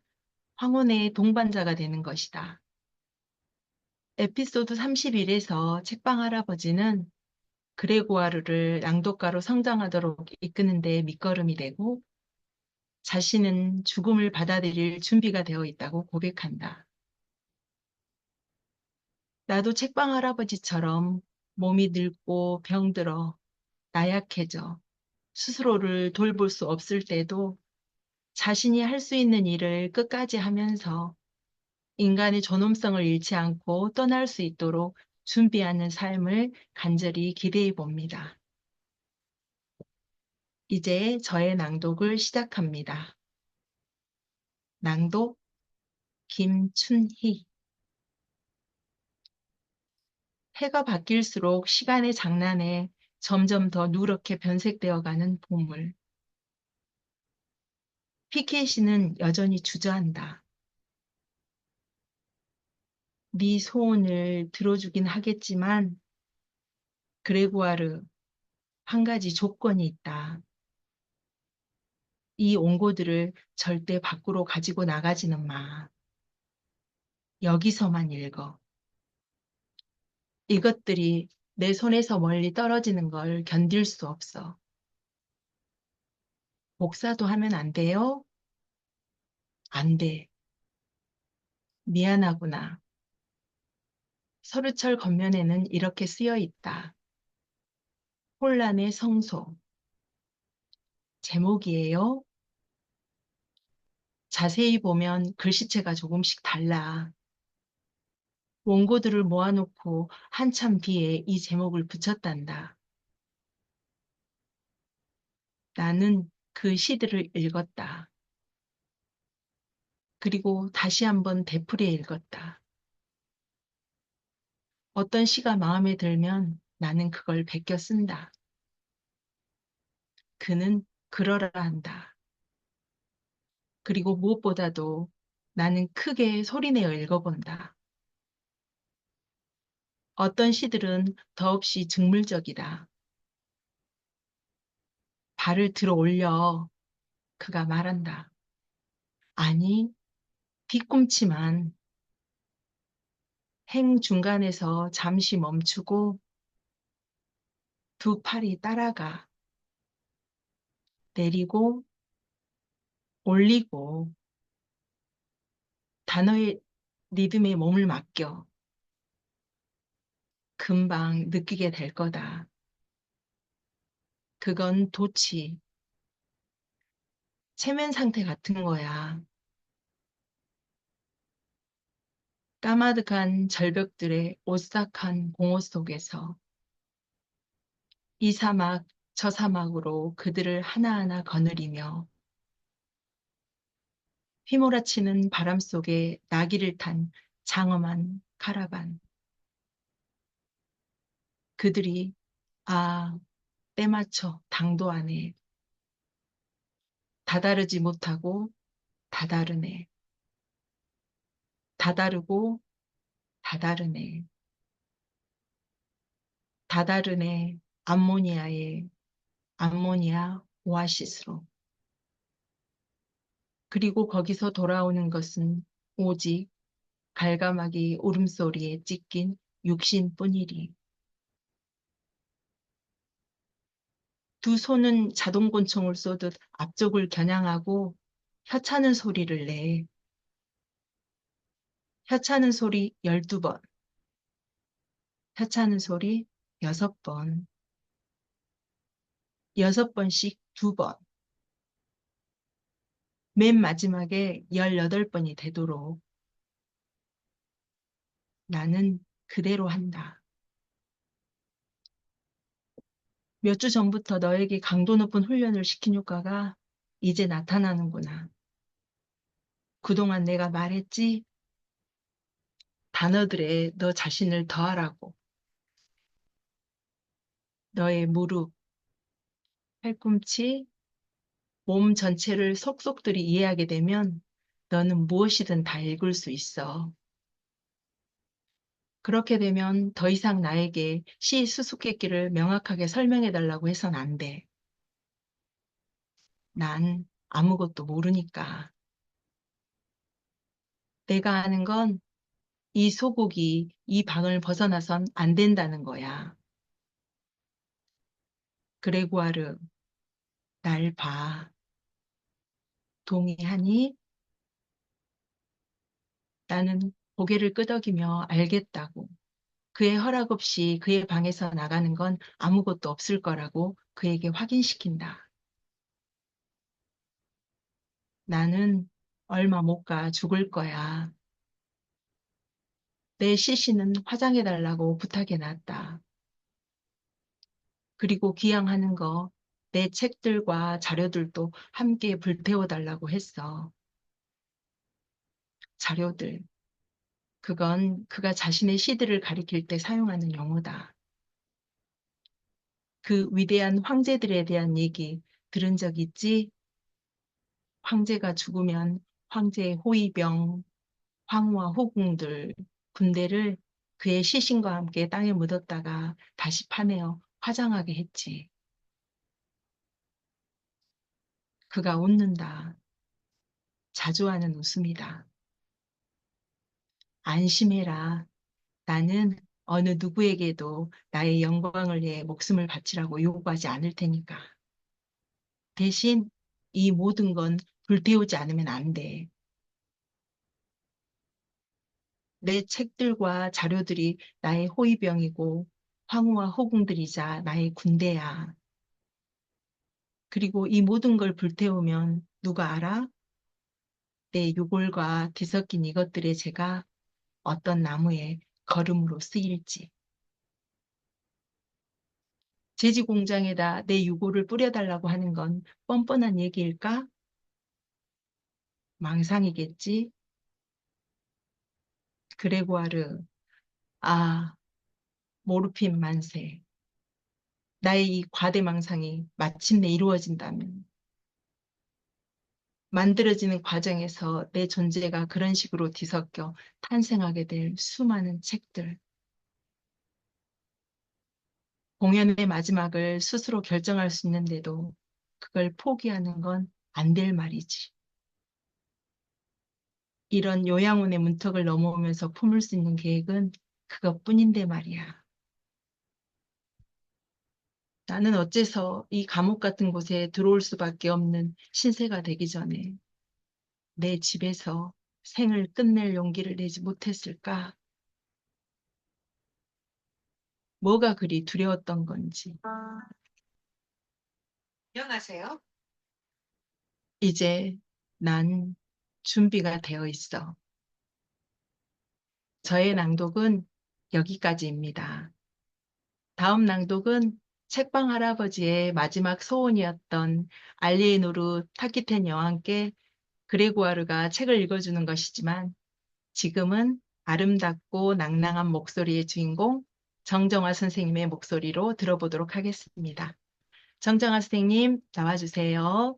황혼의 동반자가 되는 것이다. 에피소드 31에서 책방 할아버지는 그레고아르를 낭독가로 성장하도록 이끄는 데 밑거름이 되고 자신은 죽음을 받아들일 준비가 되어 있다고 고백한다. 나도 책방 할아버지처럼 몸이 늙고 병들어 나약해져 스스로를 돌볼 수 없을 때도 자신이 할 수 있는 일을 끝까지 하면서 인간의 존엄성을 잃지 않고 떠날 수 있도록 준비하는 삶을 간절히 기대해 봅니다. 이제 저의 낭독을 시작합니다. 낭독 김춘희. 해가 바뀔수록 시간의 장난에 점점 더 누렇게 변색되어가는 보물. 피켓이는 여전히 주저한다. 네 소원을 들어주긴 하겠지만 그레고아르, 한 가지 조건이 있다. 이 원고들을 절대 밖으로 가지고 나가지는 마. 여기서만 읽어. 이것들이 내 손에서 멀리 떨어지는 걸 견딜 수 없어. 복사도 하면 안 돼요? 안 돼. 미안하구나. 서류철 겉면에는 이렇게 쓰여 있다. 혼란의 성소. 제목이에요. 자세히 보면 글씨체가 조금씩 달라. 원고들을 모아놓고 한참 뒤에 이 제목을 붙였단다. 나는 그 시들을 읽었다. 그리고 다시 한번 되풀이 읽었다. 어떤 시가 마음에 들면 나는 그걸 베껴 쓴다. 그는 그러라 한다. 그리고 무엇보다도 나는 크게 소리내어 읽어본다. 어떤 시들은 더없이 즉물적이다. 발을 들어 올려 그가 말한다. 아니, 뒤꿈치만 행 중간에서 잠시 멈추고 두 팔이 따라가 내리고 올리고 단어의 리듬에 몸을 맡겨. 금방 느끼게 될 거다. 그건 도치, 체면 상태 같은 거야. 까마득한 절벽들의 오싹한 공허 속에서 이 사막, 저 사막으로 그들을 하나하나 거느리며 휘몰아치는 바람 속에 나귀를 탄 장엄한 카라반. 그들이 때맞춰 당도 안에 다다르지 못하고 다다르네. 다다르고 다다르네. 다다르네. 암모니아의 암모니아 오아시스로. 그리고 거기서 돌아오는 것은 오직 갈가마기 울음소리에 찢긴 육신뿐이리. 두 손은 자동권총을 쏘듯 앞쪽을 겨냥하고 혀차는 소리를 내. 혀차는 소리 12번, 혀차는 소리 6번, 6번씩 2번, 맨 마지막에 18번이 되도록 나는 그대로 한다. 몇 주 전부터 너에게 강도 높은 훈련을 시킨 효과가 이제 나타나는구나. 그동안 내가 말했지? 단어들에 너 자신을 더하라고. 너의 무릎, 팔꿈치, 몸 전체를 속속들이 이해하게 되면 너는 무엇이든 다 읽을 수 있어. 그렇게 되면 더 이상 나에게 시 수수께끼를 명확하게 설명해 달라고 해선 안 돼. 난 아무것도 모르니까. 내가 아는 건 이 소국이 이 방을 벗어나선 안 된다는 거야. 그레고아르, 날 봐. 동의하니? 나는 고개를 끄덕이며 알겠다고. 그의 허락 없이 그의 방에서 나가는 건 아무것도 없을 거라고 그에게 확인시킨다. 나는 얼마 못 가 죽을 거야. 내 시신은 화장해달라고 부탁해놨다. 그리고 기양하는 거, 내 책들과 자료들도 함께 불태워달라고 했어. 자료들. 그건 그가 자신의 시들을 가리킬 때 사용하는 용어다. 그 위대한 황제들에 대한 얘기 들은 적 있지? 황제가 죽으면 황제의 호위병, 황후와 호궁들, 군대를 그의 시신과 함께 땅에 묻었다가 다시 파내어 화장하게 했지. 그가 웃는다. 자주 하는 웃음이다. 안심해라. 나는 어느 누구에게도 나의 영광을 위해 목숨을 바치라고 요구하지 않을 테니까. 대신 이 모든 건 불태우지 않으면 안 돼. 내 책들과 자료들이 나의 호위병이고 황후와 호궁들이자 나의 군대야. 그리고 이 모든 걸 불태우면 누가 알아? 내 유골과 뒤섞인 이것들의 재가 어떤 나무에 거름으로 쓰일지. 제지 공장에다 내 유골을 뿌려달라고 하는 건 뻔뻔한 얘기일까? 망상이겠지? 그레고아르, 아, 모르핀 만세. 나의 이 과대 망상이 마침내 이루어진다면 만들어지는 과정에서 내 존재가 그런 식으로 뒤섞여 탄생하게 될 수많은 책들. 공연의 마지막을 스스로 결정할 수 있는데도 그걸 포기하는 건 안 될 말이지. 이런 요양원의 문턱을 넘어오면서 품을 수 있는 계획은 그것뿐인데 말이야. 나는 어째서 이 감옥 같은 곳에 들어올 수밖에 없는 신세가 되기 전에 내 집에서 생을 끝낼 용기를 내지 못했을까? 뭐가 그리 두려웠던 건지. 안녕하세요. 이제 난 준비가 되어 있어. 저의 낭독은 여기까지입니다. 다음 낭독은 책방 할아버지의 마지막 소원이었던 알리에노르 타키텐 여왕께 그레고아르가 책을 읽어주는 것이지만 지금은 아름답고 낭낭한 목소리의 주인공 정정화 선생님의 목소리로 들어보도록 하겠습니다. 정정화 선생님 나와주세요.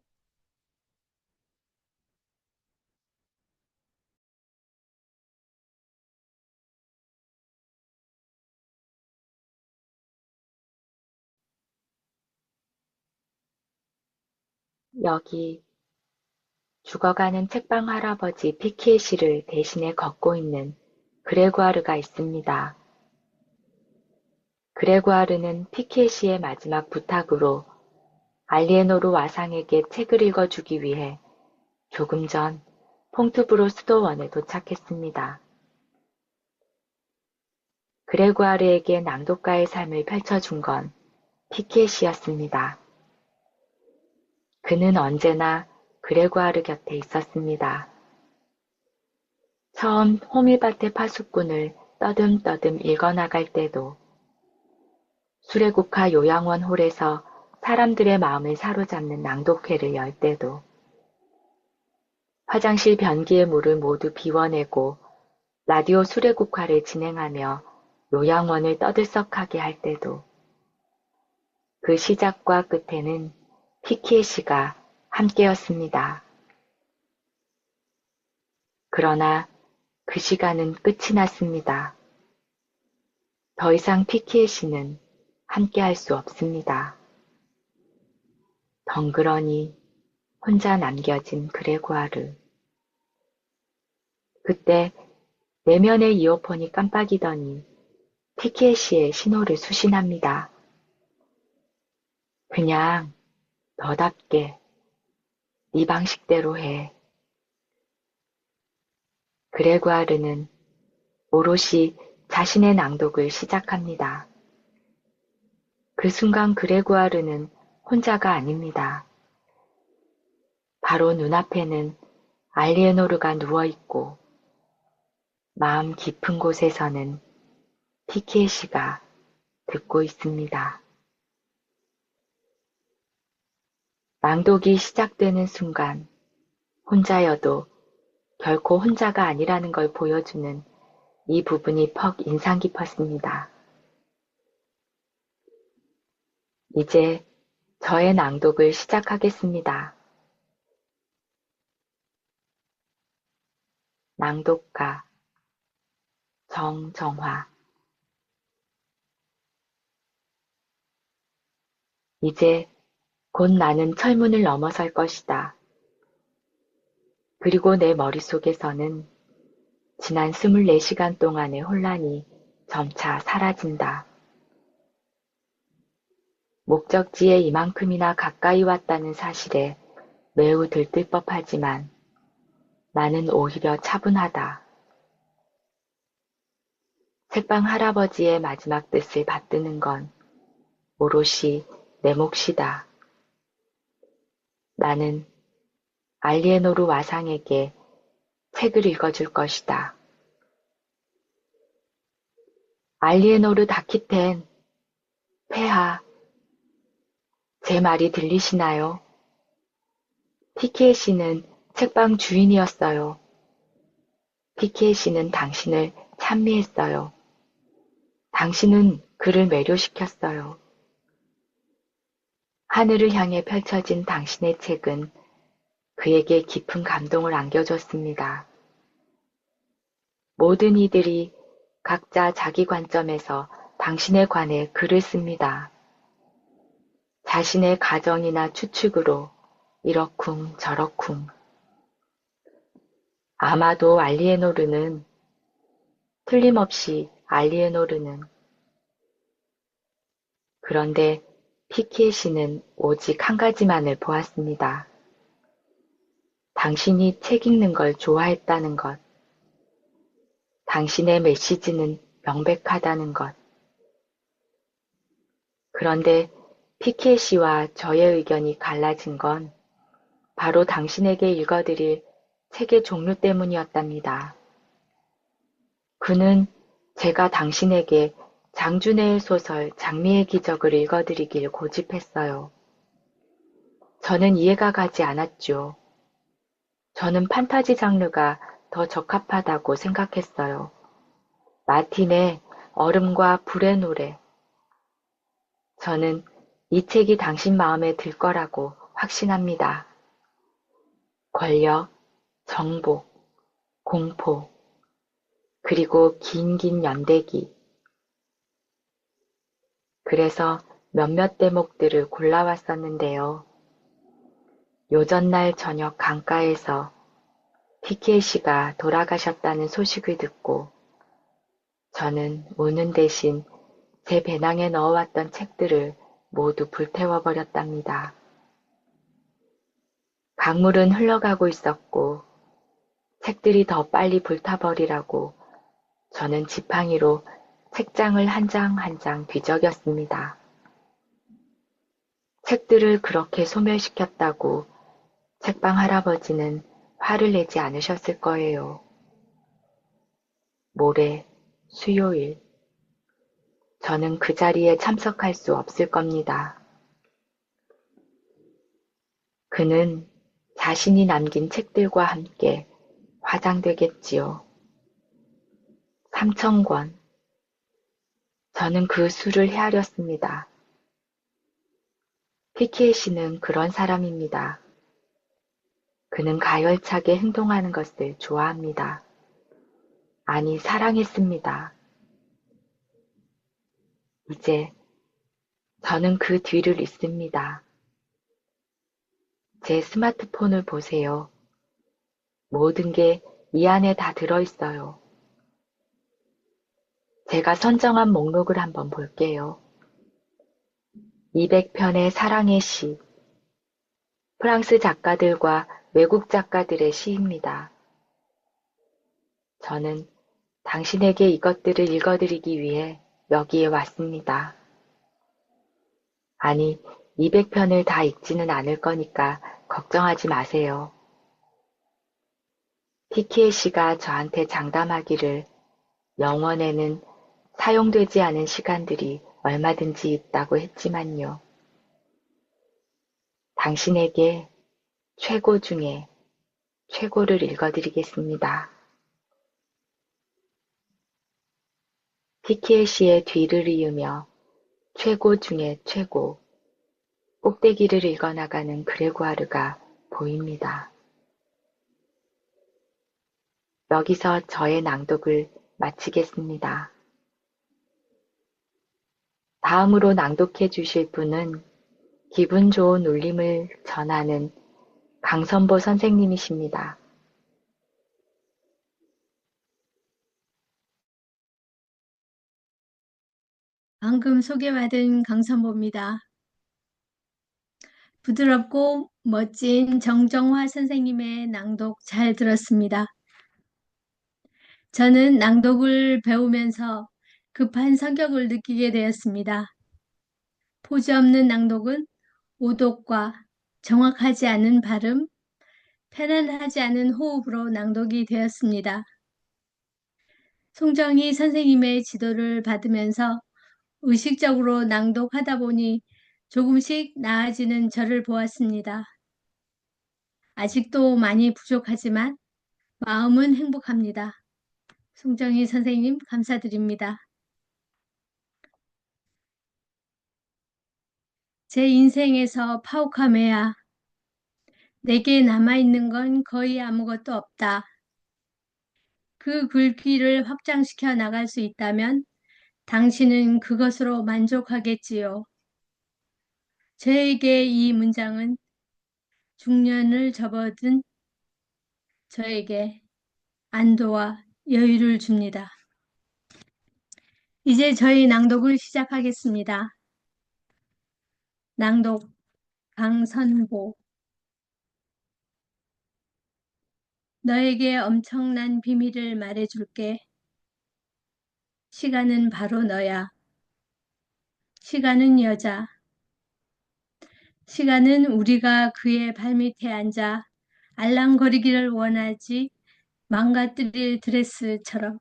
여기 죽어가는 책방 할아버지 피키에시를 대신해 걷고 있는 그레고아르가 있습니다. 그레고아르는 피키에시의 마지막 부탁으로 알리에노르 와상에게 책을 읽어주기 위해 조금 전 퐁투브로 수도원에 도착했습니다. 그레고아르에게 낭독가의 삶을 펼쳐준 건 피키에시였습니다. 그는 언제나 그레고아르 곁에 있었습니다. 처음 호밀밭의 파수꾼을 떠듬떠듬 읽어나갈 때도, 수레국화 요양원 홀에서 사람들의 마음을 사로잡는 낭독회를 열 때도, 화장실 변기의 물을 모두 비워내고 라디오 수레국화를 진행하며 요양원을 떠들썩하게 할 때도, 그 시작과 끝에는 피키에시가 함께였습니다. 그러나 그 시간은 끝이 났습니다. 더 이상 피키에시는 함께할 수 없습니다. 덩그러니 혼자 남겨진 그레고아르. 그때 내면의 이어폰이 깜빡이더니 피키에시의 신호를 수신합니다. 그냥 너답게 네 방식대로 해. 그레고아르는 오롯이 자신의 낭독을 시작합니다. 그 순간 그레고아르는 혼자가 아닙니다. 바로 눈앞에는 알리에노르가 누워있고 마음 깊은 곳에서는 피키에시가 듣고 있습니다. 낭독이 시작되는 순간 혼자여도 결코 혼자가 아니라는 걸 보여주는 이 부분이 퍽 인상 깊었습니다. 이제 저의 낭독을 시작하겠습니다. 낭독가 정정화. 이제 곧 나는 철문을 넘어설 것이다. 그리고 내 머릿속에서는 지난 24시간 동안의 혼란이 점차 사라진다. 목적지에 이만큼이나 가까이 왔다는 사실에 매우 들뜰 법하지만 나는 오히려 차분하다. 책방 할아버지의 마지막 뜻을 받드는 건 오롯이 내 몫이다. 나는 알리에노르 와상에게 책을 읽어줄 것이다. 알리에노르 다키텐, 폐하, 제 말이 들리시나요? 피키에시는 책방 주인이었어요. 피키에시는 당신을 찬미했어요. 당신은 그를 매료시켰어요. 하늘을 향해 펼쳐진 당신의 책은 그에게 깊은 감동을 안겨줬습니다. 모든 이들이 각자 자기 관점에서 당신에 관해 글을 씁니다. 자신의 가정이나 추측으로 이러쿵 저러쿵. 아마도 알리에노르는 틀림없이 알리에노르는 그런데 피키에 씨는 오직 한 가지만을 보았습니다. 당신이 책 읽는 걸 좋아했다는 것. 당신의 메시지는 명백하다는 것. 그런데 피키에 씨와 저의 의견이 갈라진 건 바로 당신에게 읽어드릴 책의 종류 때문이었답니다. 그는 제가 당신에게 장준혜의 소설 장미의 기적을 읽어드리길 고집했어요. 저는 이해가 가지 않았죠. 저는 판타지 장르가 더 적합하다고 생각했어요. 마틴의 얼음과 불의 노래. 저는 이 책이 당신 마음에 들 거라고 확신합니다. 권력, 정복, 공포, 그리고 긴 연대기. 그래서 몇몇 대목들을 골라왔었는데요. 요전날 저녁 강가에서 피케 씨가 돌아가셨다는 소식을 듣고 저는 우는 대신 제 배낭에 넣어왔던 책들을 모두 불태워버렸답니다. 강물은 흘러가고 있었고 책들이 더 빨리 불타버리라고 저는 지팡이로 책장을 한 장 한 장 뒤적였습니다. 책들을 그렇게 소멸시켰다고 책방 할아버지는 화를 내지 않으셨을 거예요. 모레, 수요일, 저는 그 자리에 참석할 수 없을 겁니다. 그는 자신이 남긴 책들과 함께 화장되겠지요. 3,000권. 저는 그 수를 헤아렸습니다. 피키에 씨는 그런 사람입니다. 그는 가열차게 행동하는 것을 좋아합니다. 아니, 사랑했습니다. 이제 저는 그 뒤를 잇습니다. 제 스마트폰을 보세요. 모든 게 이 안에 다 들어있어요. 제가 선정한 목록을 한번 볼게요. 200편의 사랑의 시, 프랑스 작가들과 외국 작가들의 시입니다. 저는 당신에게 이것들을 읽어드리기 위해 여기에 왔습니다. 아니, 200편을 다 읽지는 않을 거니까 걱정하지 마세요. 피키에 씨가 저한테 장담하기를 영원에는 사용되지 않은 시간들이 얼마든지 있다고 했지만요. 당신에게 최고 중에 최고를 읽어드리겠습니다. 피키에 씨의 뒤를 이으며 최고 중에 최고, 꼭대기를 읽어나가는 그레고아르가 보입니다. 여기서 저의 낭독을 마치겠습니다. 다음으로 낭독해 주실 분은 기분 좋은 울림을 전하는 강선보 선생님이십니다. 방금 소개받은 강선보입니다. 부드럽고 멋진 정정화 선생님의 낭독 잘 들었습니다. 저는 낭독을 배우면서 급한 성격을 느끼게 되었습니다. 포즈 없는 낭독은 오독과 정확하지 않은 발음, 편안하지 않은 호흡으로 낭독이 되었습니다. 송정희 선생님의 지도를 받으면서 의식적으로 낭독하다 보니 조금씩 나아지는 저를 보았습니다. 아직도 많이 부족하지만 마음은 행복합니다. 송정희 선생님 감사드립니다. 제 인생에서 파우카메야, 내게 남아있는 건 거의 아무것도 없다. 그 글귀를 확장시켜 나갈 수 있다면 당신은 그것으로 만족하겠지요. 저에게 이 문장은 중년을 접어든 저에게 안도와 여유를 줍니다. 이제 저희 낭독을 시작하겠습니다. 낭독 강선보. 너에게 엄청난 비밀을 말해줄게. 시간은 바로 너야. 시간은 여자. 시간은 우리가 그의 발밑에 앉아 알랑거리기를 원하지 망가뜨릴 드레스처럼.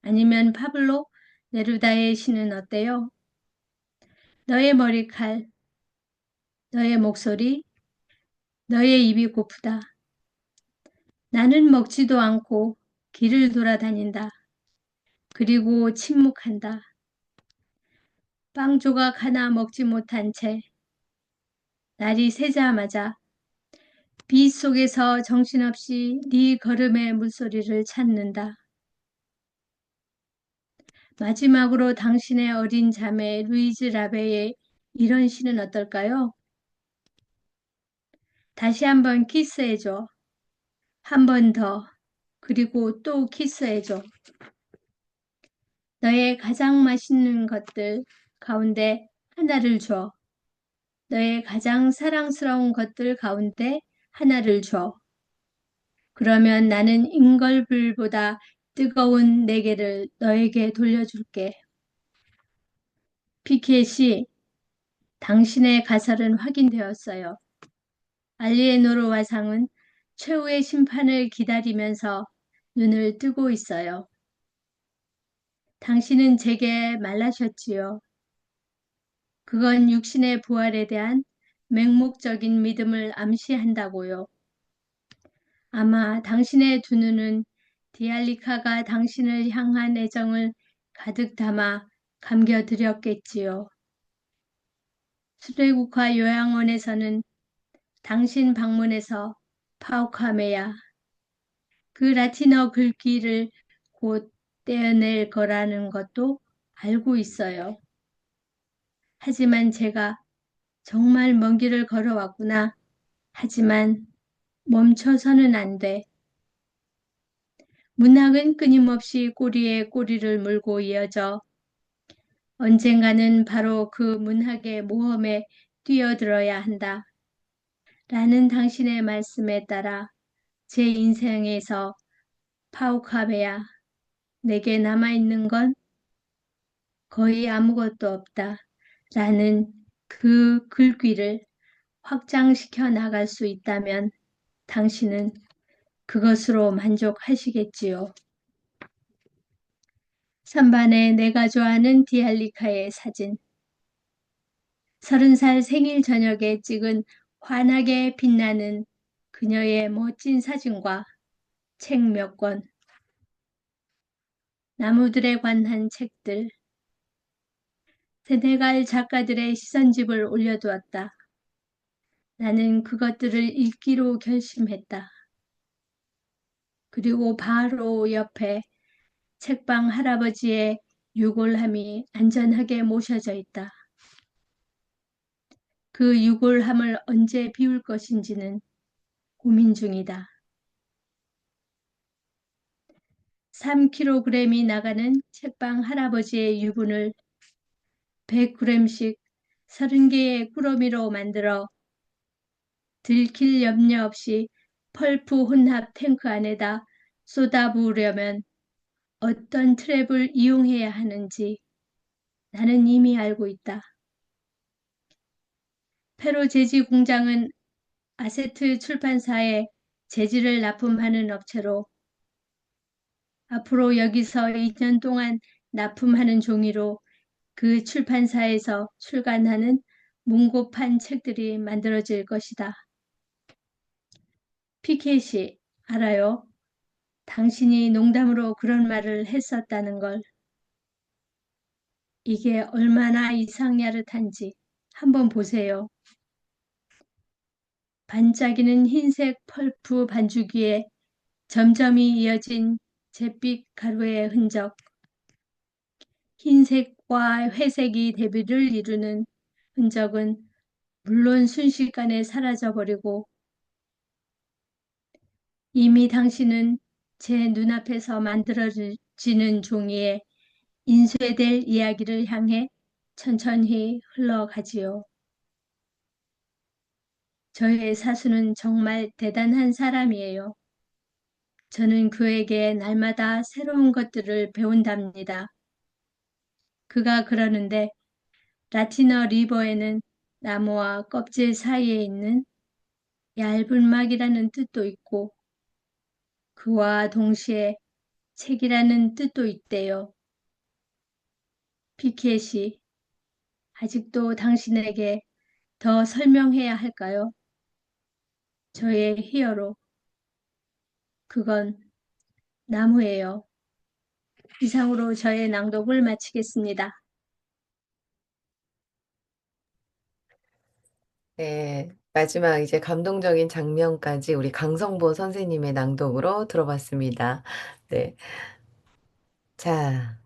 아니면 파블로 네루다의 시는 어때요? 너의 머리칼, 너의 목소리, 너의 입이 고프다. 나는 먹지도 않고 길을 돌아다닌다. 그리고 침묵한다. 빵 조각 하나 먹지 못한 채 날이 새자마자 빛 속에서 정신없이 네 걸음의 물소리를 찾는다. 마지막으로 당신의 어린 자매 루이즈 라베의 이런 시는 어떨까요? 다시 한번 키스해줘. 한 번 더. 그리고 또 키스해줘. 너의 가장 맛있는 것들 가운데 하나를 줘. 너의 가장 사랑스러운 것들 가운데 하나를 줘. 그러면 나는 인걸불보다 뜨거운 내게를 너에게 돌려줄게. 피켓이 당신의 가설은 확인되었어요. 알리에노르 화상은 최후의 심판을 기다리면서 눈을 뜨고 있어요. 당신은 제게 말하셨지요. 그건 육신의 부활에 대한 맹목적인 믿음을 암시한다고요. 아마 당신의 두 눈은 디알리카가 당신을 향한 애정을 가득 담아 감겨드렸겠지요. 수레국화 요양원에서는 당신 방문에서 파우카메야 그 라틴어 글귀를 곧 떼어낼 거라는 것도 알고 있어요. 하지만 제가 정말 먼 길을 걸어왔구나. 하지만 멈춰서는 안 돼. 문학은 끊임없이 꼬리에 꼬리를 물고 이어져 언젠가는 바로 그 문학의 모험에 뛰어들어야 한다. 라는 당신의 말씀에 따라 제 인생에서 파우카베야 내게 남아있는 건 거의 아무것도 없다. 라는 그 글귀를 확장시켜 나갈 수 있다면 당신은 그것으로 만족하시겠지요. 3반에 내가 좋아하는 디알리카의 사진. 30살 생일 저녁에 찍은 환하게 빛나는 그녀의 멋진 사진과 책 몇 권, 나무들에 관한 책들, 세네갈 작가들의 시선집을 올려두었다. 나는 그것들을 읽기로 결심했다. 그리고 바로 옆에 책방 할아버지의 유골함이 안전하게 모셔져 있다. 그 유골함을 언제 비울 것인지는 고민 중이다. 3kg이 나가는 책방 할아버지의 유분을 100g씩 30개의 꾸러미로 만들어 들킬 염려 없이 펄프 혼합 탱크 안에다 쏟아부으려면 어떤 트랩을 이용해야 하는지 나는 이미 알고 있다. 페로 재지 공장은 아세트 출판사에 재질을 납품하는 업체로 앞으로 여기서 2년 동안 납품하는 종이로 그 출판사에서 출간하는 문고판 책들이 만들어질 것이다. 피켓이 알아요. 당신이 농담으로 그런 말을 했었다는 걸. 이게 얼마나 이상야릇한지 한번 보세요. 반짝이는 흰색 펄프 반죽 위에 점점이 이어진 잿빛 가루의 흔적, 흰색과 회색이 대비를 이루는 흔적은 물론 순식간에 사라져버리고 이미 당신은 제 눈앞에서 만들어지는 종이에 인쇄될 이야기를 향해 천천히 흘러가지요. 저의 사수는 정말 대단한 사람이에요. 저는 그에게 날마다 새로운 것들을 배운답니다. 그가 그러는데 라티너 리버에는 나무와 껍질 사이에 있는 얇은 막이라는 뜻도 있고 그와 동시에 책이라는 뜻도 있대요. 피켓이 아직도 당신에게 더 설명해야 할까요? 저의 히어로, 그건 나무예요. 이상으로 저의 낭독을 마치겠습니다. 네, 마지막 이제 감동적인 장면까지 우리 강성보 선생님의 낭독으로 들어봤습니다. 네. 자,